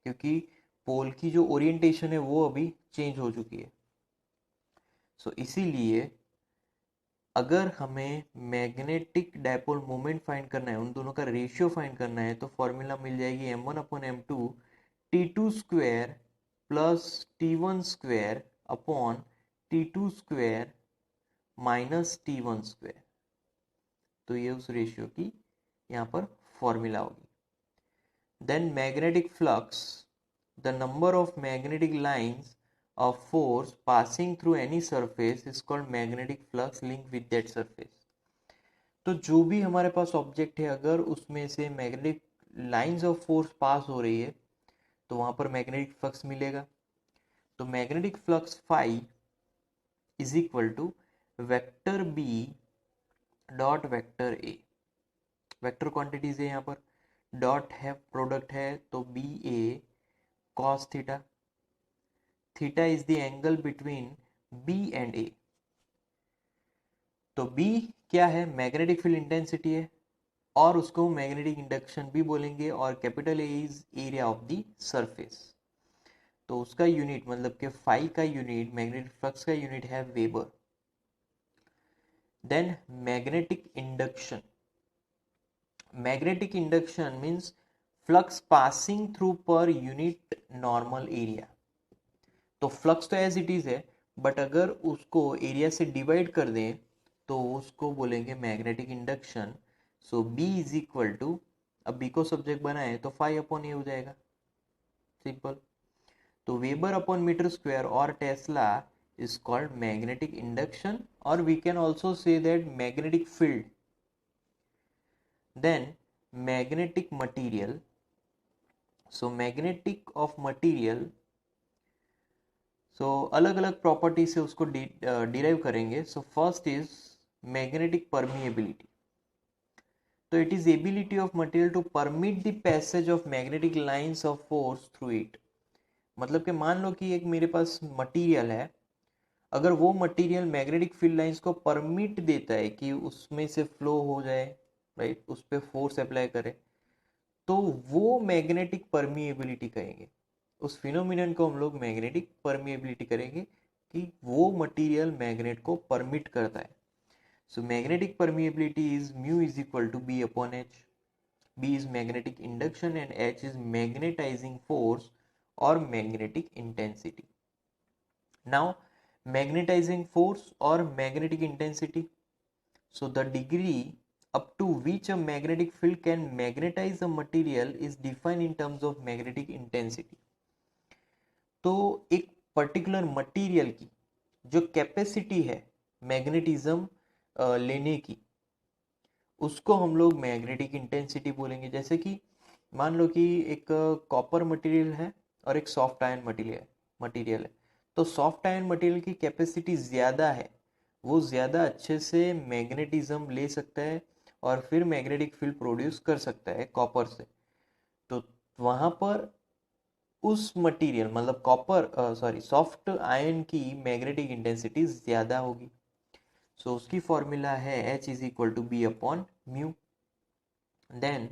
Speaker 1: क्योंकि पोल की जो ओरिएंटेशन है वो अभी चेंज हो चुकी है। सो इसीलिए अगर हमें मैग्नेटिक डायपोल मोमेंट फाइंड करना है, उन दोनों का रेशियो फाइंड करना है, तो फॉर्मूला मिल जाएगी m1/m2 T2 square plus T1 square upon T2 square minus T1 square. तो ये उस रेशियो की यहाँ पर फॉर्मूला होगी। Then magnetic flux, the number of magnetic lines of force passing through any surface is called magnetic flux linked with that surface। तो जो भी हमारे पास ऑब्जेक्ट है, अगर उसमें से magnetic lines of force pass हो रही है तो वहां पर मैग्नेटिक फ्लक्स मिलेगा। तो magnetic flux phi is equal to vector B dot vector A. Vector quantities है यहाँ पर, डॉट है, प्रोडक्ट है, तो B A cos theta. Theta is the angle between B and A. तो बी क्या है? मैग्नेटिक फील्ड इंटेंसिटी है, और उसको मैग्नेटिक इंडक्शन भी बोलेंगे, और capital A is area of the surface. तो उसका यूनिट मतलब कि फाई का यूनिट, मैग्नेटिक फ्लक्स का यूनिट है weber. Then magnetic induction, magnetic induction means flux passing through per unit normal area. तो फ्लक्स तो एज इट इज है, बट अगर उसको एरिया से डिवाइड कर दें तो उसको बोलेंगे magnetic induction. So B is equal to, अब B को सब्जेक्ट बनाए तो फाई अपॉन ए हो जाएगा, सिंपल। तो वेबर अपॉन मीटर स्क्वायर और tesla is called magnetic induction, और we can also say that magnetic field. Then magnetic material, so magnetic of material, so अलग अलग प्रॉपर्टी से उसको डिराइव करेंगे। So first is magnetic permeability. तो it is ability of material to permit the passage of magnetic lines of force through it. मतलब कि मान लो कि एक मेरे पास मटेरियल है, अगर वो मटेरियल मैग्नेटिक फील्ड लाइंस को परमिट देता है कि उसमें से फ्लो हो जाए, राइट, उस पर फोर्स अप्लाई करे, तो वो मैग्नेटिक परमिएबिलिटी कहेंगे। उस फिनोमिनन को हम लोग मैग्नेटिक परमिएबिलिटी करेंगे कि वो मटेरियल मैग्नेट को परमिट करता है। So magnetic permeability is mu is equal to B upon H. B is magnetic induction and H is magnetising force और magnetic intensity. Now magnetising force और magnetic intensity, so the degree up to which a magnetic field can magnetize a material is defined in terms of magnetic intensity। तो एक particular material की जो capacity है magnetism लेने की, उसको हम लोग मैग्नेटिक इंटेंसिटी बोलेंगे। जैसे कि मान लो कि एक कॉपर मटेरियल है और एक सॉफ्ट आयरन मटेरियल है, तो सॉफ्ट आयरन मटेरियल की कैपेसिटी ज़्यादा है, वो ज़्यादा अच्छे से मैग्नेटिज्म ले सकता है और फिर मैग्नेटिक फील्ड प्रोड्यूस कर सकता है कॉपर से। तो वहाँ पर उस मटेरियल मतलब सॉफ्ट आयरन की मैग्नेटिक इंटेंसिटी ज़्यादा होगी। सो उसकी फॉर्मूला है H is equal to B upon mu. Then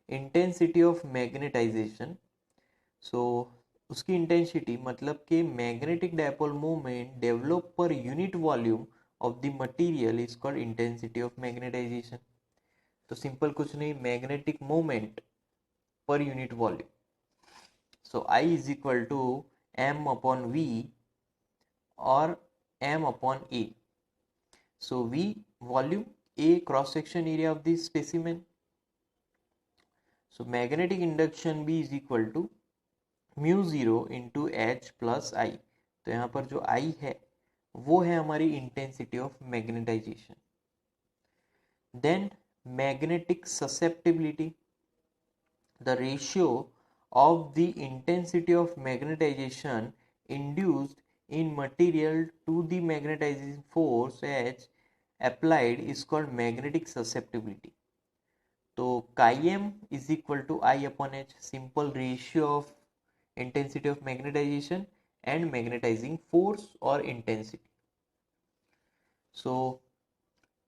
Speaker 1: intensity of magnetisation, so उसकी इंटेंसिटी मतलब कि magnetic dipole movement develop per unit volume of the material is called intensity of magnetisation. तो simple कुछ नहीं, magnetic movement per unit volume. So I is equal to m upon v और m upon a। So v volume, a cross section area of this specimen. So magnetic induction B is equal to mu zero into H plus I. तो यहाँ पर जो I है वो है हमारी intensity of magnetisation. Then magnetic susceptibility, the ratio of the intensity of magnetization induced in material to the magnetizing force H applied is called magnetic susceptibility। तो chi m is equal to I upon H, simple ratio of intensity of magnetization and magnetizing force or intensity। so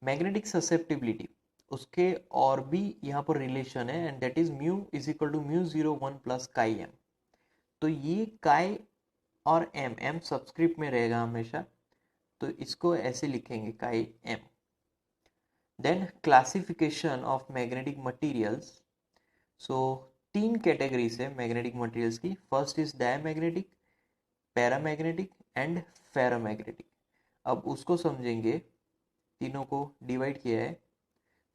Speaker 1: magnetic susceptibility, उसके और भी यहाँ पर relation है, and that is mu is equal to mu zero one plus chi M. तो ये काई और एम, एम सब्सक्रिप्ट में रहेगा हमेशा, तो इसको ऐसे लिखेंगे chi M. Then classification of magnetic materials. So 3 categories है मैग्नेटिक मटेरियल्स की. First is diamagnetic, paramagnetic and ferromagnetic. अब उसको समझेंगे, तीनों को डिवाइड किया है.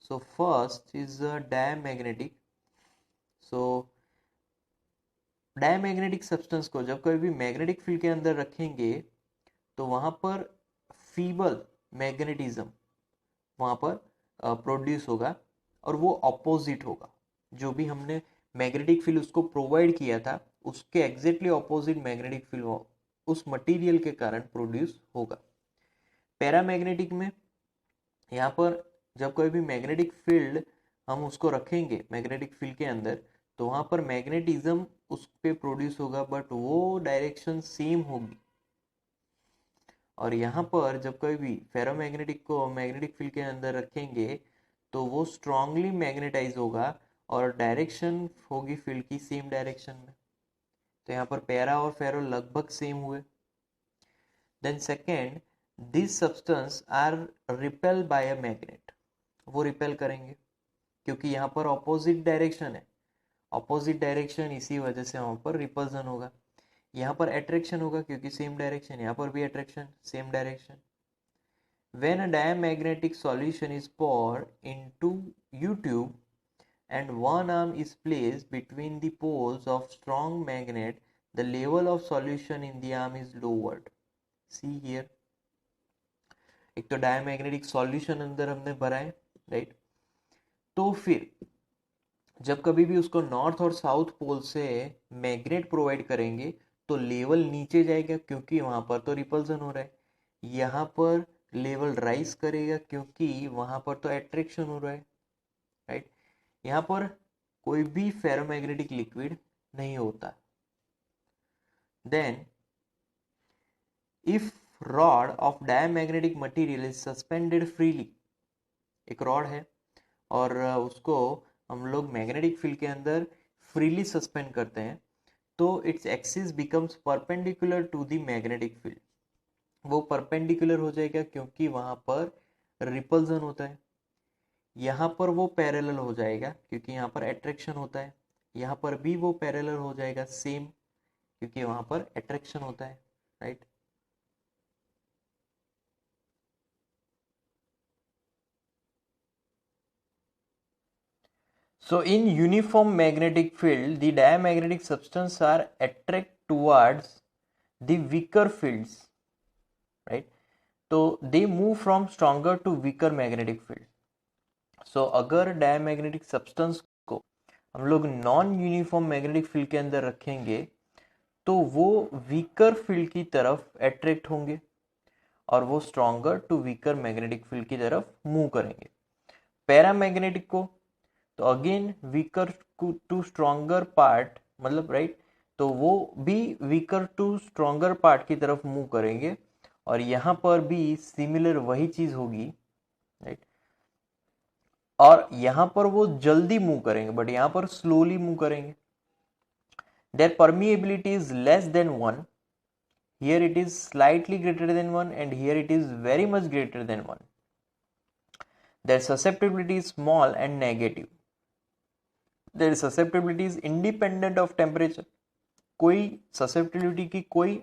Speaker 1: So first is diamagnetic. So diamagnetic substance को जब कभी भी मैग्नेटिक फील्ड के अंदर रखेंगे तो वहां पर फीबल मैग्नेटिज्म वहां पर प्रोड्यूस होगा और वो ऑपोजिट होगा. जो भी हमने मैग्नेटिक फील्ड उसको प्रोवाइड किया था उसके एग्जैक्टली ऑपोजिट मैग्नेटिक फील्ड उस मटेरियल के कारण प्रोड्यूस होगा. पैरामैग्नेटिक में यहाँ पर जब कोई भी मैग्नेटिक फील्ड हम उसको रखेंगे मैग्नेटिक फील्ड के अंदर तो वहां पर मैग्नेटिज्म उस पे प्रोड्यूस होगा बट वो डायरेक्शन सेम होगी. और यहाँ पर जब कोई भी फेरोमैग्नेटिक को मैग्नेटिक फील्ड के अंदर रखेंगे तो वो स्ट्रांगली मैग्नेटाइज होगा और डायरेक्शन होगी फील्ड की सेम डायरेक्शन में. तो यहाँ पर पैरा और फेरो लगभग सेम हुए. Then second, this substance are repel by a magnet. वो रिपेल करेंगे क्योंकि यहाँ पर ऑपोजिट डायरेक्शन है. ऑपोजिट डायरेक्शन इसी वजह से वहाँ पर रिपल्जन होगा. यहाँ पर अट्रैक्शन होगा क्योंकि सेम डायरेक्शन. यहाँ पर भी attraction same direction. When a diamagnetic solution is poured into U-tube and one arm is placed between the poles of strong magnet, the level of solution in the arm is lowered. See here. एक तो diamagnetic solution अंदर हमने भरा है, right. तो फिर जब कभी भी उसको नॉर्थ और साउथ पोल से मैग्नेट प्रोवाइड करेंगे तो लेवल नीचे जाएगा क्योंकि वहां पर तो रिपल्सन हो रहा है. यहाँ पर लेवल राइज करेगा क्योंकि वहां पर तो अट्रैक्शन हो रहा है, राइट. यहाँ पर कोई भी फेरोमैग्नेटिक लिक्विड नहीं होता. Then if rod of diamagnetic material is suspended freely. एक रॉड है और उसको हम लोग मैग्नेटिक फील्ड के अंदर फ्रीली सस्पेंड करते हैं तो its axis becomes perpendicular to the magnetic field. वो परपेंडिकुलर हो जाएगा क्योंकि वहां पर रिपल्जन होता है. यहाँ पर वो पैरेलल हो जाएगा क्योंकि यहाँ पर अट्रैक्शन होता है. यहाँ पर भी वो पैरेलल हो जाएगा सेम क्योंकि वहां पर अट्रैक्शन होता है, right. So in uniform magnetic field, the diamagnetic substances are attract towards the weaker fields, right? So they move from stronger to weaker magnetic field. So अगर diamagnetic substance को हम लोग नॉन यूनिफॉर्म मैग्नेटिक फील्ड के अंदर रखेंगे तो वो weaker field की तरफ अट्रैक्ट होंगे और वो stronger to weaker magnetic field की तरफ मूव करेंगे. पैरामैग्नेटिक को तो again weaker to stronger part मतलब राइट तो वो भी वीकर टू स्ट्रॉन्गर पार्ट की तरफ मूव करेंगे और यहाँ पर भी सिमिलर वही चीज होगी, राइट. और यहाँ पर वो जल्दी मूव करेंगे बट यहाँ पर स्लोली मूव करेंगे. Their permeability is less than 1. Here it is slightly greater than 1 and here it is very much greater than 1. Their susceptibility is small and negative. Their susceptibility is independent of temperature. कोई susceptibility की कोई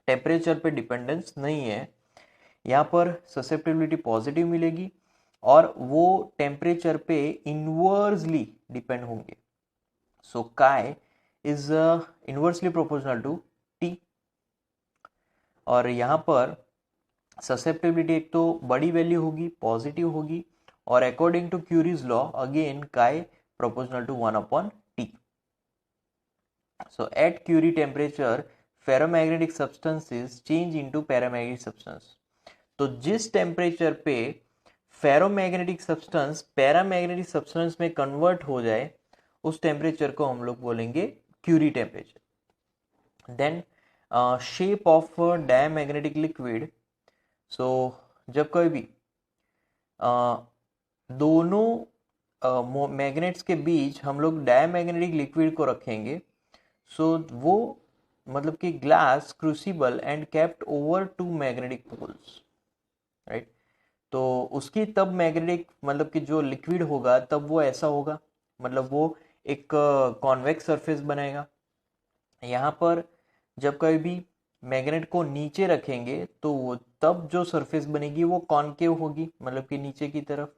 Speaker 1: temperature पे dependence नहीं है. यहाँ पर susceptibility positive मिलेगी और वो टेम्परेचर पे इनवर्सली डिपेंड होंगे. So chi is inversely proportional to T. और यहाँ पर ससेप्टिबिलिटी एक तो बड़ी वैल्यू होगी पॉजिटिव होगी और according to Curie's law again chi proportional to 1/T. So at Curie temperature ferromagnetic substances change into paramagnetic substance. तो जिस टेम्परेचर पे फेरोमैग्नेटिक सब्सटेंस पैरामैग्नेटिक सब्सटेंस में कन्वर्ट हो जाए उस टेम्परेचर को हम लोग बोलेंगे Curie temperature. Then shape of diamagnetic liquid. So जब कोई भी दोनों मैग्नेट्स के बीच हम लोग डायमैग्नेटिक लिक्विड को रखेंगे सो वो मतलब कि glass crucible and kept over two magnetic poles, right. तो उसकी तब मैग्नेटिक मतलब कि जो लिक्विड होगा तब वो ऐसा होगा, मतलब वो एक कॉन्वेक्स सरफेस बनाएगा। यहाँ पर जब कभी भी मैग्नेट को नीचे रखेंगे तो वो तब जो सरफेस बनेगी वो कॉनकेव होगी, मतलब कि नीचे की तरफ,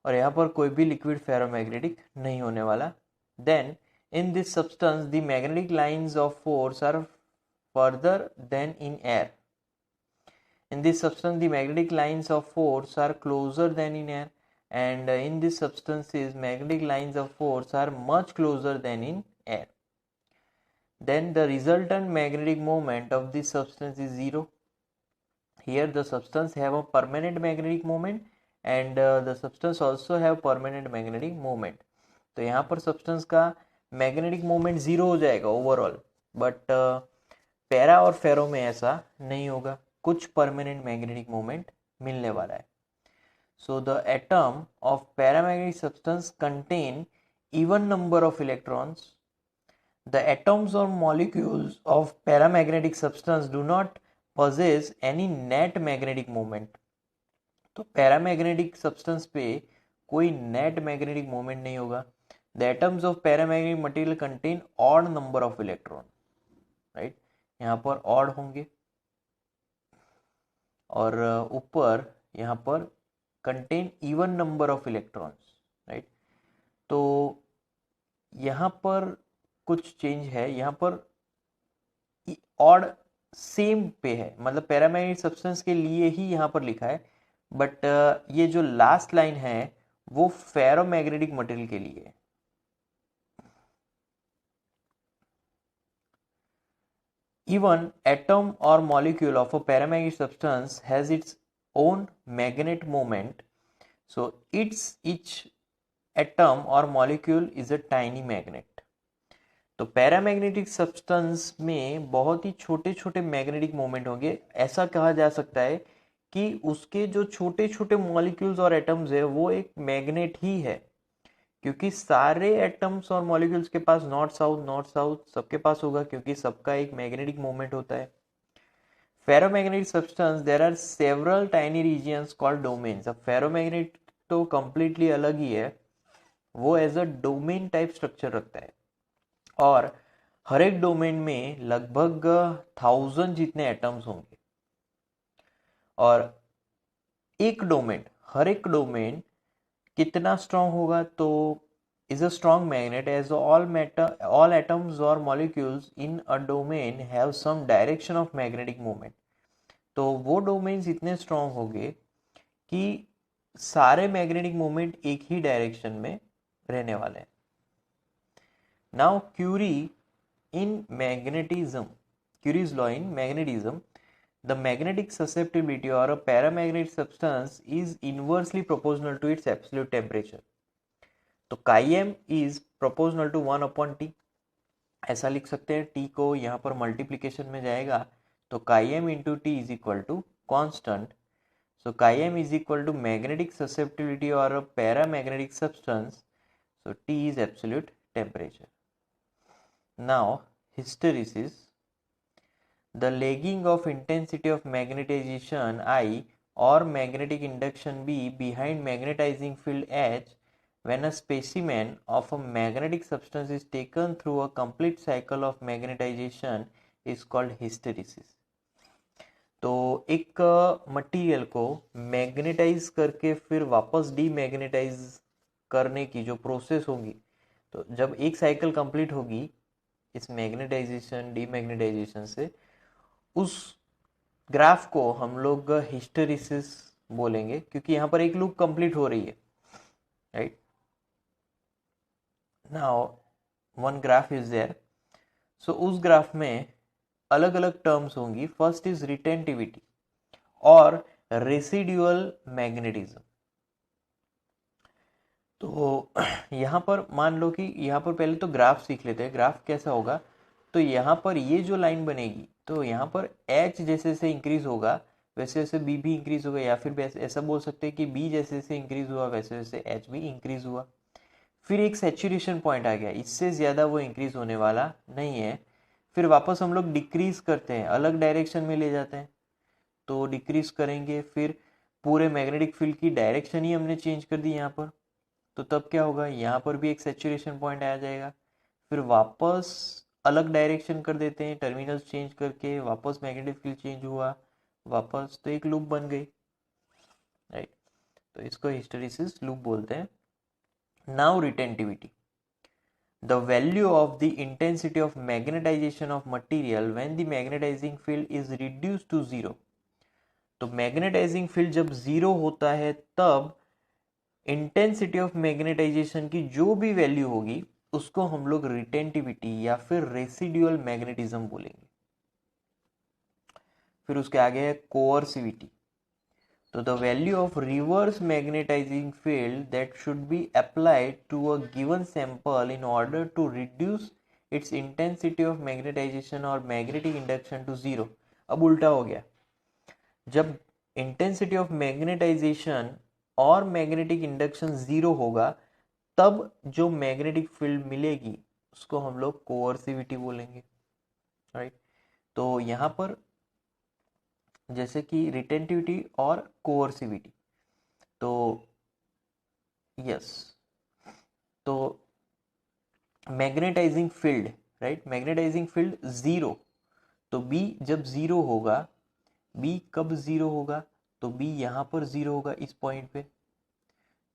Speaker 1: और यहाँ पर कोई भी लिक्विड फेरोमैग्नेटिक नहीं होने वाला। Then in this substance the magnetic lines of force are further than in air. In this substance, the magnetic lines of force are closer than in air, and in this substances, magnetic lines of force are much closer than in air. Then the resultant magnetic moment of this substance is zero. Here, the substance have a permanent magnetic moment, and the substance also have permanent magnetic moment. तो यहाँ पर substance का magnetic moment zero हो जाएगा overall, but para और फेरो में ऐसा नहीं होगा, कुछ परमानेंट मैग्नेटिक मोमेंट मिलने वाला है। So the atom of paramagnetic substance contain even number of electrons. The atoms और molecules of paramagnetic substance do not possess any net magnetic moment। तो पैरामैग्नेटिक सब्सटेंस पे कोई नेट मैग्नेटिक मोमेंट नहीं होगा। The atoms of paramagnetic material contain odd number of electron, right, यहाँ पर odd होंगे, और ऊपर यहाँ पर contain even number of electrons, right. तो यहाँ पर कुछ चेंज है, यहाँ पर ऑड सेम पे है, मतलब पैरामैग्नेटिक सब्सटेंस के लिए ही यहाँ पर लिखा है, बट ये जो लास्ट लाइन है वो फेरोमैग्नेटिक मटेरियल के लिए है। Even atom or molecule of a paramagnetic substance has its own magnet moment. So each atom or molecule is a tiny magnet. तो पैरामैग्नेटिक सब्सटेंस में बहुत ही छोटे छोटे मैग्नेटिक मोमेंट होंगे। ऐसा कहा जा सकता है कि उसके जो छोटे छोटे मॉलिक्यूल्स और एटम्स है वो एक मैग्नेट ही है, क्योंकि सारे एटम्स और मॉलिक्यूल्स के पास नॉर्थ साउथ सबके पास होगा, क्योंकि सबका एक मैग्नेटिक मोमेंट होता है। Ferromagnetic substance there are several tiny regions called domains. अब फेरोमैग्नेट तो कंप्लीटली अलग ही है, वो as a domain type structure रखता है, और हर एक डोमेन में लगभग 1000 जितने एटम्स होंगे, और एक डोमेन, हर एक डोमेन कितना स्ट्रॉन्ग होगा, तो is a strong magnet as all atoms or molecules in a domain have some direction of magnetic moment। तो वो डोमेन्स इतने स्ट्रॉन्ग होंगे कि सारे मैग्नेटिक मोमेंट एक ही डायरेक्शन में रहने वाले हैं। Now Curie's law in magnetism, the magnetic susceptibility or a paramagnetic substance is inversely proportional to its absolute temperature। तो काईएम इज प्रोपोर्शनल टू 1/T, ऐसा लिख सकते हैं। टी को यहाँ पर मल्टीप्लीकेशन में जाएगा तो chi m into T is equal to constant. So chi m is equal to magnetic susceptibility और paramagnetic substance, so T is absolute temperature. Now hysteresis, the lagging of intensity of magnetisation I और magnetic induction B behind magnetising field H when a specimen of a magnetic substance is taken through a complete cycle of magnetization is called hysteresis। तो एक material को magnetise करके फिर वापस demagnetise करने की जो प्रोसेस होगी, तो जब एक साइकिल कंप्लीट होगी इस मैग्नेटाइजेशन डीमैग्नेटाइजेशन से, उस ग्राफ को हम लोग हिस्टेरिसिस बोलेंगे, क्योंकि यहाँ पर एक लूप कंप्लीट हो रही है, right. Now one graph is there, so उस ग्राफ में अलग अलग टर्म्स होंगी। फर्स्ट इज रिटेंटिविटी और रेसिडुअल मैग्नेटिज्म। तो यहाँ पर मान लो कि यहाँ पर पहले तो ग्राफ सीख लेते हैं, ग्राफ कैसा होगा। तो यहाँ पर ये जो लाइन बनेगी, तो यहाँ पर H जैसे जैसे इंक्रीज होगा वैसे वैसे B भी इंक्रीज होगा, या फिर ऐसा बोल सकते हैं कि B जैसे जैसे इंक्रीज हुआ वैसे वैसे H भी इंक्रीज हुआ। फिर एक सैचुरेशन पॉइंट आ गया, इससे ज़्यादा वो इंक्रीज होने वाला नहीं है। फिर वापस हम लोग डिक्रीज करते हैं, अलग डायरेक्शन में ले जाते हैं। तो डिक्रीज करेंगे, फिर पूरे मैग्नेटिक फील्ड की डायरेक्शन ही हमने चेंज कर दी यहाँ पर, तो तब क्या होगा, यहाँ पर भी एक सैचुरेशन पॉइंट आ जाएगा। फिर वापस अलग डायरेक्शन कर देते हैं, टर्मिनल्स चेंज करके वापस मैग्नेटिक फील्ड चेंज हुआ वापस, तो एक लूप बन गई, राइट। तो इसको हिस्टेरिसिस लूप बोलते हैं। Now retentivity, the value of the intensity of magnetization of material when the magnetizing field is reduced to zero। तो मैग्नेटाइजिंग फील्ड जब जीरो होता है तब इंटेंसिटी ऑफ मैग्नेटाइजेशन की जो भी वैल्यू होगी उसको हम लोग रिटेंटिविटी या फिर रेसिडुअल मैग्नेटिज्म बोलेंगे। फिर उसके आगे है कोअर्सिविटी। तो the value of reverse magnetizing field that should be applied to a given sample in order to reduce its intensity of magnetization or magnetic induction to zero। अब उल्टा हो गया, जब इंटेंसिटी ऑफ मैग्नेटाइजेशन और मैग्नेटिक इंडक्शन जीरो होगा तब जो magnetic field मिलेगी उसको हम लोग कोअर्सिविटी बोलेंगे, राइट। तो यहाँ पर जैसे कि रिटेंटिविटी और कोअर्सिविटी, तो यस, तो magnetising field, right, magnetising field zero, तो बी जब जीरो होगा, बी कब जीरो होगा, तो बी यहाँ पर जीरो होगा इस पॉइंट पे,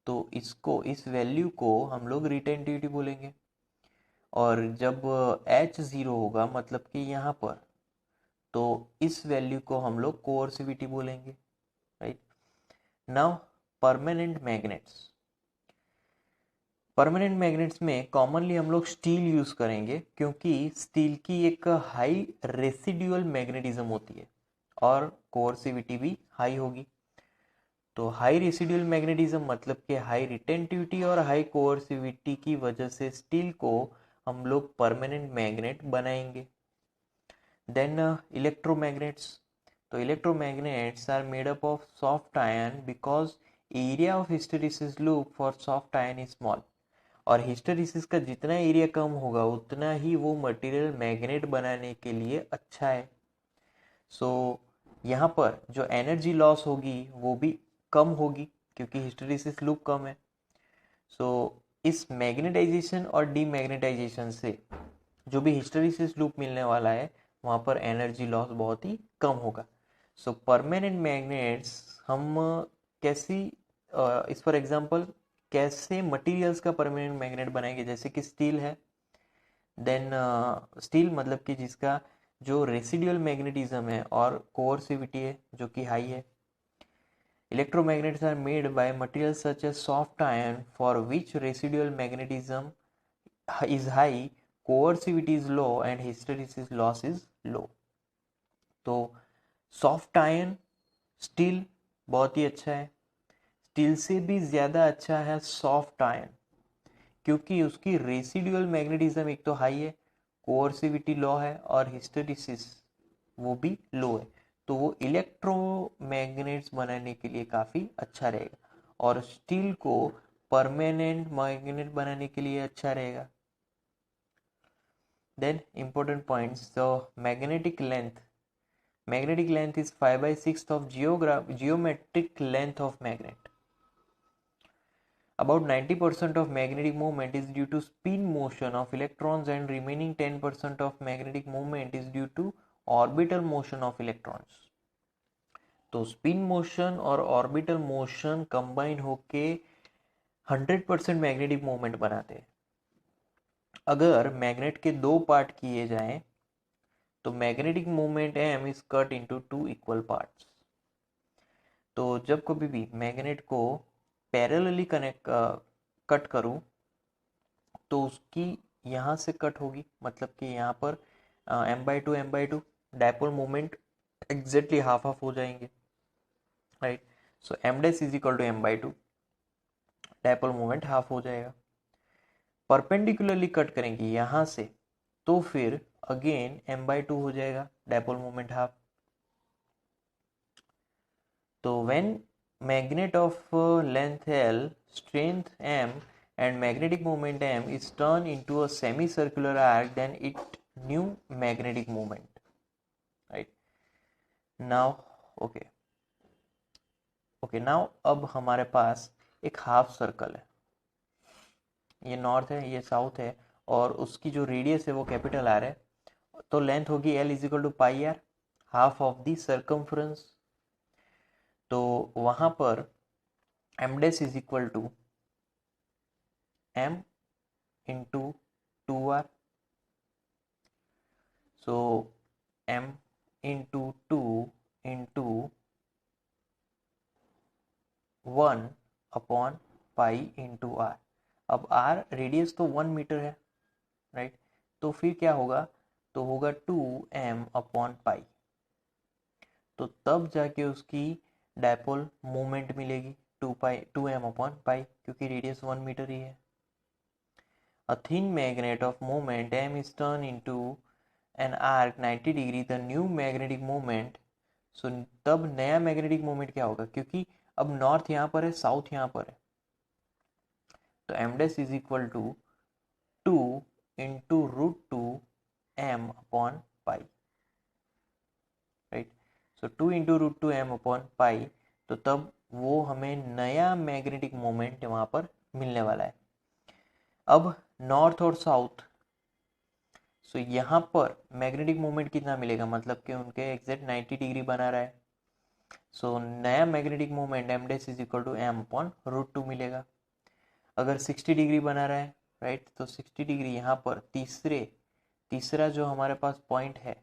Speaker 1: तो इसको, इस वैल्यू को हम लोग रिटेंटिविटी बोलेंगे। और जब एच जीरो होगा मतलब कि यहाँ पर, तो इस वैल्यू को हम लोग कोअर्सिविटी बोलेंगे, right. Now permanent magnets, permanent magnets में कॉमनली हम लोग स्टील यूज करेंगे क्योंकि स्टील की एक हाई रेसिडुअल मैग्नेटिज्म होती है और कोअर्सिविटी भी हाई होगी। तो हाई रेसिडुअल मैग्नेटिज्म मतलब कि हाई रिटेंटिविटी और हाई कोअर्सिविटी की वजह से स्टील को हम लोग परमानेंट मैग्नेट बनाएंगे। देन इलेक्ट्रोमैग्नेट्स, तो electromagnets are made up of soft iron because area of hysteresis loop for soft iron is small. और हिस्टेरिसिस का जितना एरिया कम होगा उतना ही वो मटेरियल मैग्नेट बनाने के लिए अच्छा है। सो यहाँ पर जो एनर्जी लॉस होगी वो भी कम होगी क्योंकि हिस्टेरिसिस लूप कम है। सो इस मैग्नेटाइजेशन और डीमैग्नेटाइजेशन से जो भी हिस्टेरिसिस लूप मिलने वाला है वहाँ पर एनर्जी लॉस बहुत ही कम होगा। सो परमानेंट मैग्नेट्स हम कैसी, इस फॉर एग्जांपल कैसे मटेरियल्स का परमानेंट मैग्नेट बनाएंगे, जैसे कि स्टील है, देन स्टील मतलब कि जिसका जो रेसिडुअल मैग्नेटिज्म है और कोअर्सिविटी है जो कि हाई है। Electromagnets are made by materials such as soft iron for which residual magnetism is high, coercivity is low and hysteresis loss is low। तो सॉफ्ट आयन स्टील बहुत ही अच्छा है, स्टील से भी ज़्यादा अच्छा है सॉफ्ट आयन क्योंकि उसकी रेसिडुअल मैग्नेटिज्म एक तो हाई है, कोअर्सिविटी लो है और हिस्टेरिसिस वो भी लो है, तो वो इलेक्ट्रोमैग्नेट्स बनाने के लिए काफ़ी अच्छा रहेगा और स्टील को परमानेंट मैग्नेट बनाने के लिए अच्छा रहेगा। Then important points, so magnetic length is 5/6 of geometric length of magnet। About 90% of magnetic movement is due to spin motion of electrons and remaining 10% of magnetic movement is due to orbital motion of electrons। तो spin motion और orbital motion combine होके 100% magnetic movement बनाते हैं। अगर magnet के दो part किए जाएं तो magnetic movement m is cut into 2 equal parts. तो जब कभी भी मैग्नेट को पैरेलली कट करूं तो उसकी यहाँ से कट होगी, मतलब कि यहाँ पर m/2 dipole movement exactly half half हो जाएंगे, right. So m dash is equal to m/2, dipole movement half हो जाएगा। परपेंडिकुलरली कट करेंगे यहाँ से तो फिर अगेन m/2 हो जाएगा, डायपोल मूवमेंट हाफ। तो when magnet of length L, strength M and magnetic moment M is turned into a semicircular arc, then it new magnetic moment, right? Now okay okay now अब हमारे पास एक half circle है, ये north है ये south है, और उसकी जो रेडियस है वो कैपिटल आर है, तो लेंथ होगी L is equal to pi R, half of the circumference. तो वहां पर M dash is equal to M into 2r, so m into 2 into 1 upon pi into R. अब r रेडियस तो 1 metre है, right, तो फिर क्या होगा, तो होगा 2m अपॉन पाई, तो तब जाके उसकी डायपोल मोमेंट मिलेगी 2m अपॉन पाई, क्योंकि रेडियस 1 मीटर ही है। A thin magnet of moment m is turned into an arc 90 degree, the new magnetic moment, so तब नया मैग्नेटिक मोमेंट क्या होगा, क्योंकि अब नॉर्थ यहाँ पर है साउथ यहाँ पर है, तो M dash is equal to 2 into root 2 M upon pi, right, so 2 into root 2 M upon pi, तो तब वो हमें नया मैग्नेटिक मोमेंट वहां पर मिलने वाला है। अब नॉर्थ और साउथ, सो यहाँ पर मैग्नेटिक मोमेंट कितना मिलेगा, मतलब कि उनके एग्जैक्ट 90 डिग्री बना रहा है, सो नया magnetic moment M dash is equal to M upon root 2 मिलेगा। अगर 60 डिग्री बना रहा है, राइट, तो 60 डिग्री यहाँ पर तीसरा जो हमारे पास पॉइंट है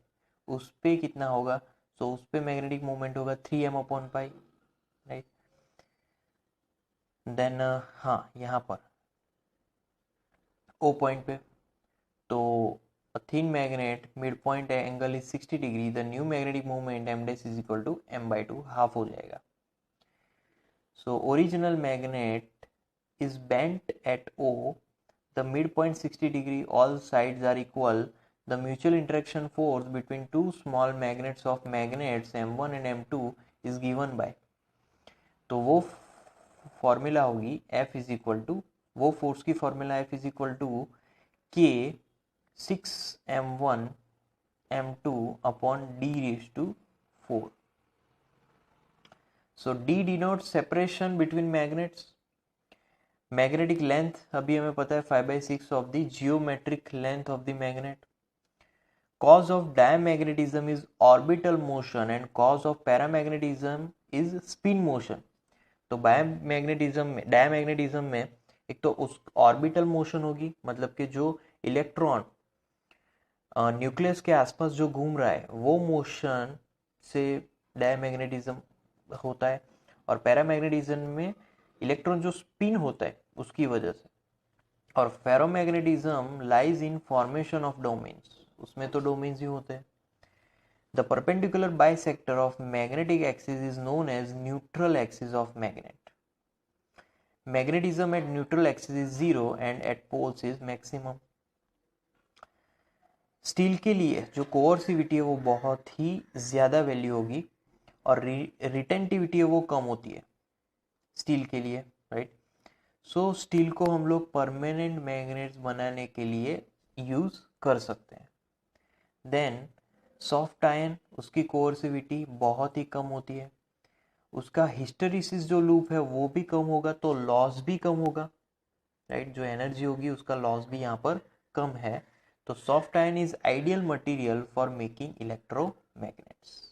Speaker 1: उस पे कितना होगा, सो उस पे मैग्नेटिक मोमेंट होगा 3m upon pi, right. Then हाँ यहाँ पर ओ पॉइंट पे, तो थिन मैग्नेट मिड पॉइंट है, एंगल इज 60 डिग्री, the new magnetic movement M dash is equal to m/2, half हो जाएगा। So original magnet is bent at O, the midpoint 60 degree, all sides are equal, the mutual interaction force between two small magnets of magnets M1 and M2 is given by, तो वो formula होगी F is equal to, वो force की formula F is equal to K 6m1 m2 upon D raise to 4। So D denotes separation between magnets। Magnetic length अभी हमें पता है 5/6 of the geometric length of the magnet. Cause of diamagnetism is orbital motion and cause of paramagnetism is spin motion. तो diamagnetism में एक तो उस orbital motion होगी, मतलब कि जो इलेक्ट्रॉन न्यूक्लियस के आसपास जो घूम रहा है वो मोशन से डायमैग्नेटिज्म होता है, और पैरामैग्नेटिज्म में इलेक्ट्रॉन जो स्पिन होता है उसकी वजह से। और ferromagnetism lies in formation of domains, उसमें तो डोमेन्स ही होते हैं। The perpendicular bisector of magnetic axis is known as neutral axis of magnet. Magnetism at neutral axis is 0 and at poles is maximum. Steel के लिए जो कोअर्सिविटी है वो बहुत ही ज्यादा वैल्यू होगी, और रिटेंटिविटी है वो कम होती है स्टील के लिए, राइट। सो स्टील को हम लोग परमानेंट मैग्नेट्स बनाने के लिए यूज कर सकते हैं। देन सॉफ्ट आयन, उसकी कोअर्सिविटी बहुत ही कम होती है, उसका हिस्टेरिसिस जो लूप है वो भी कम होगा, तो लॉस भी कम होगा, राइट, जो एनर्जी होगी उसका लॉस भी यहाँ पर कम है। तो soft iron is ideal material for making electromagnets.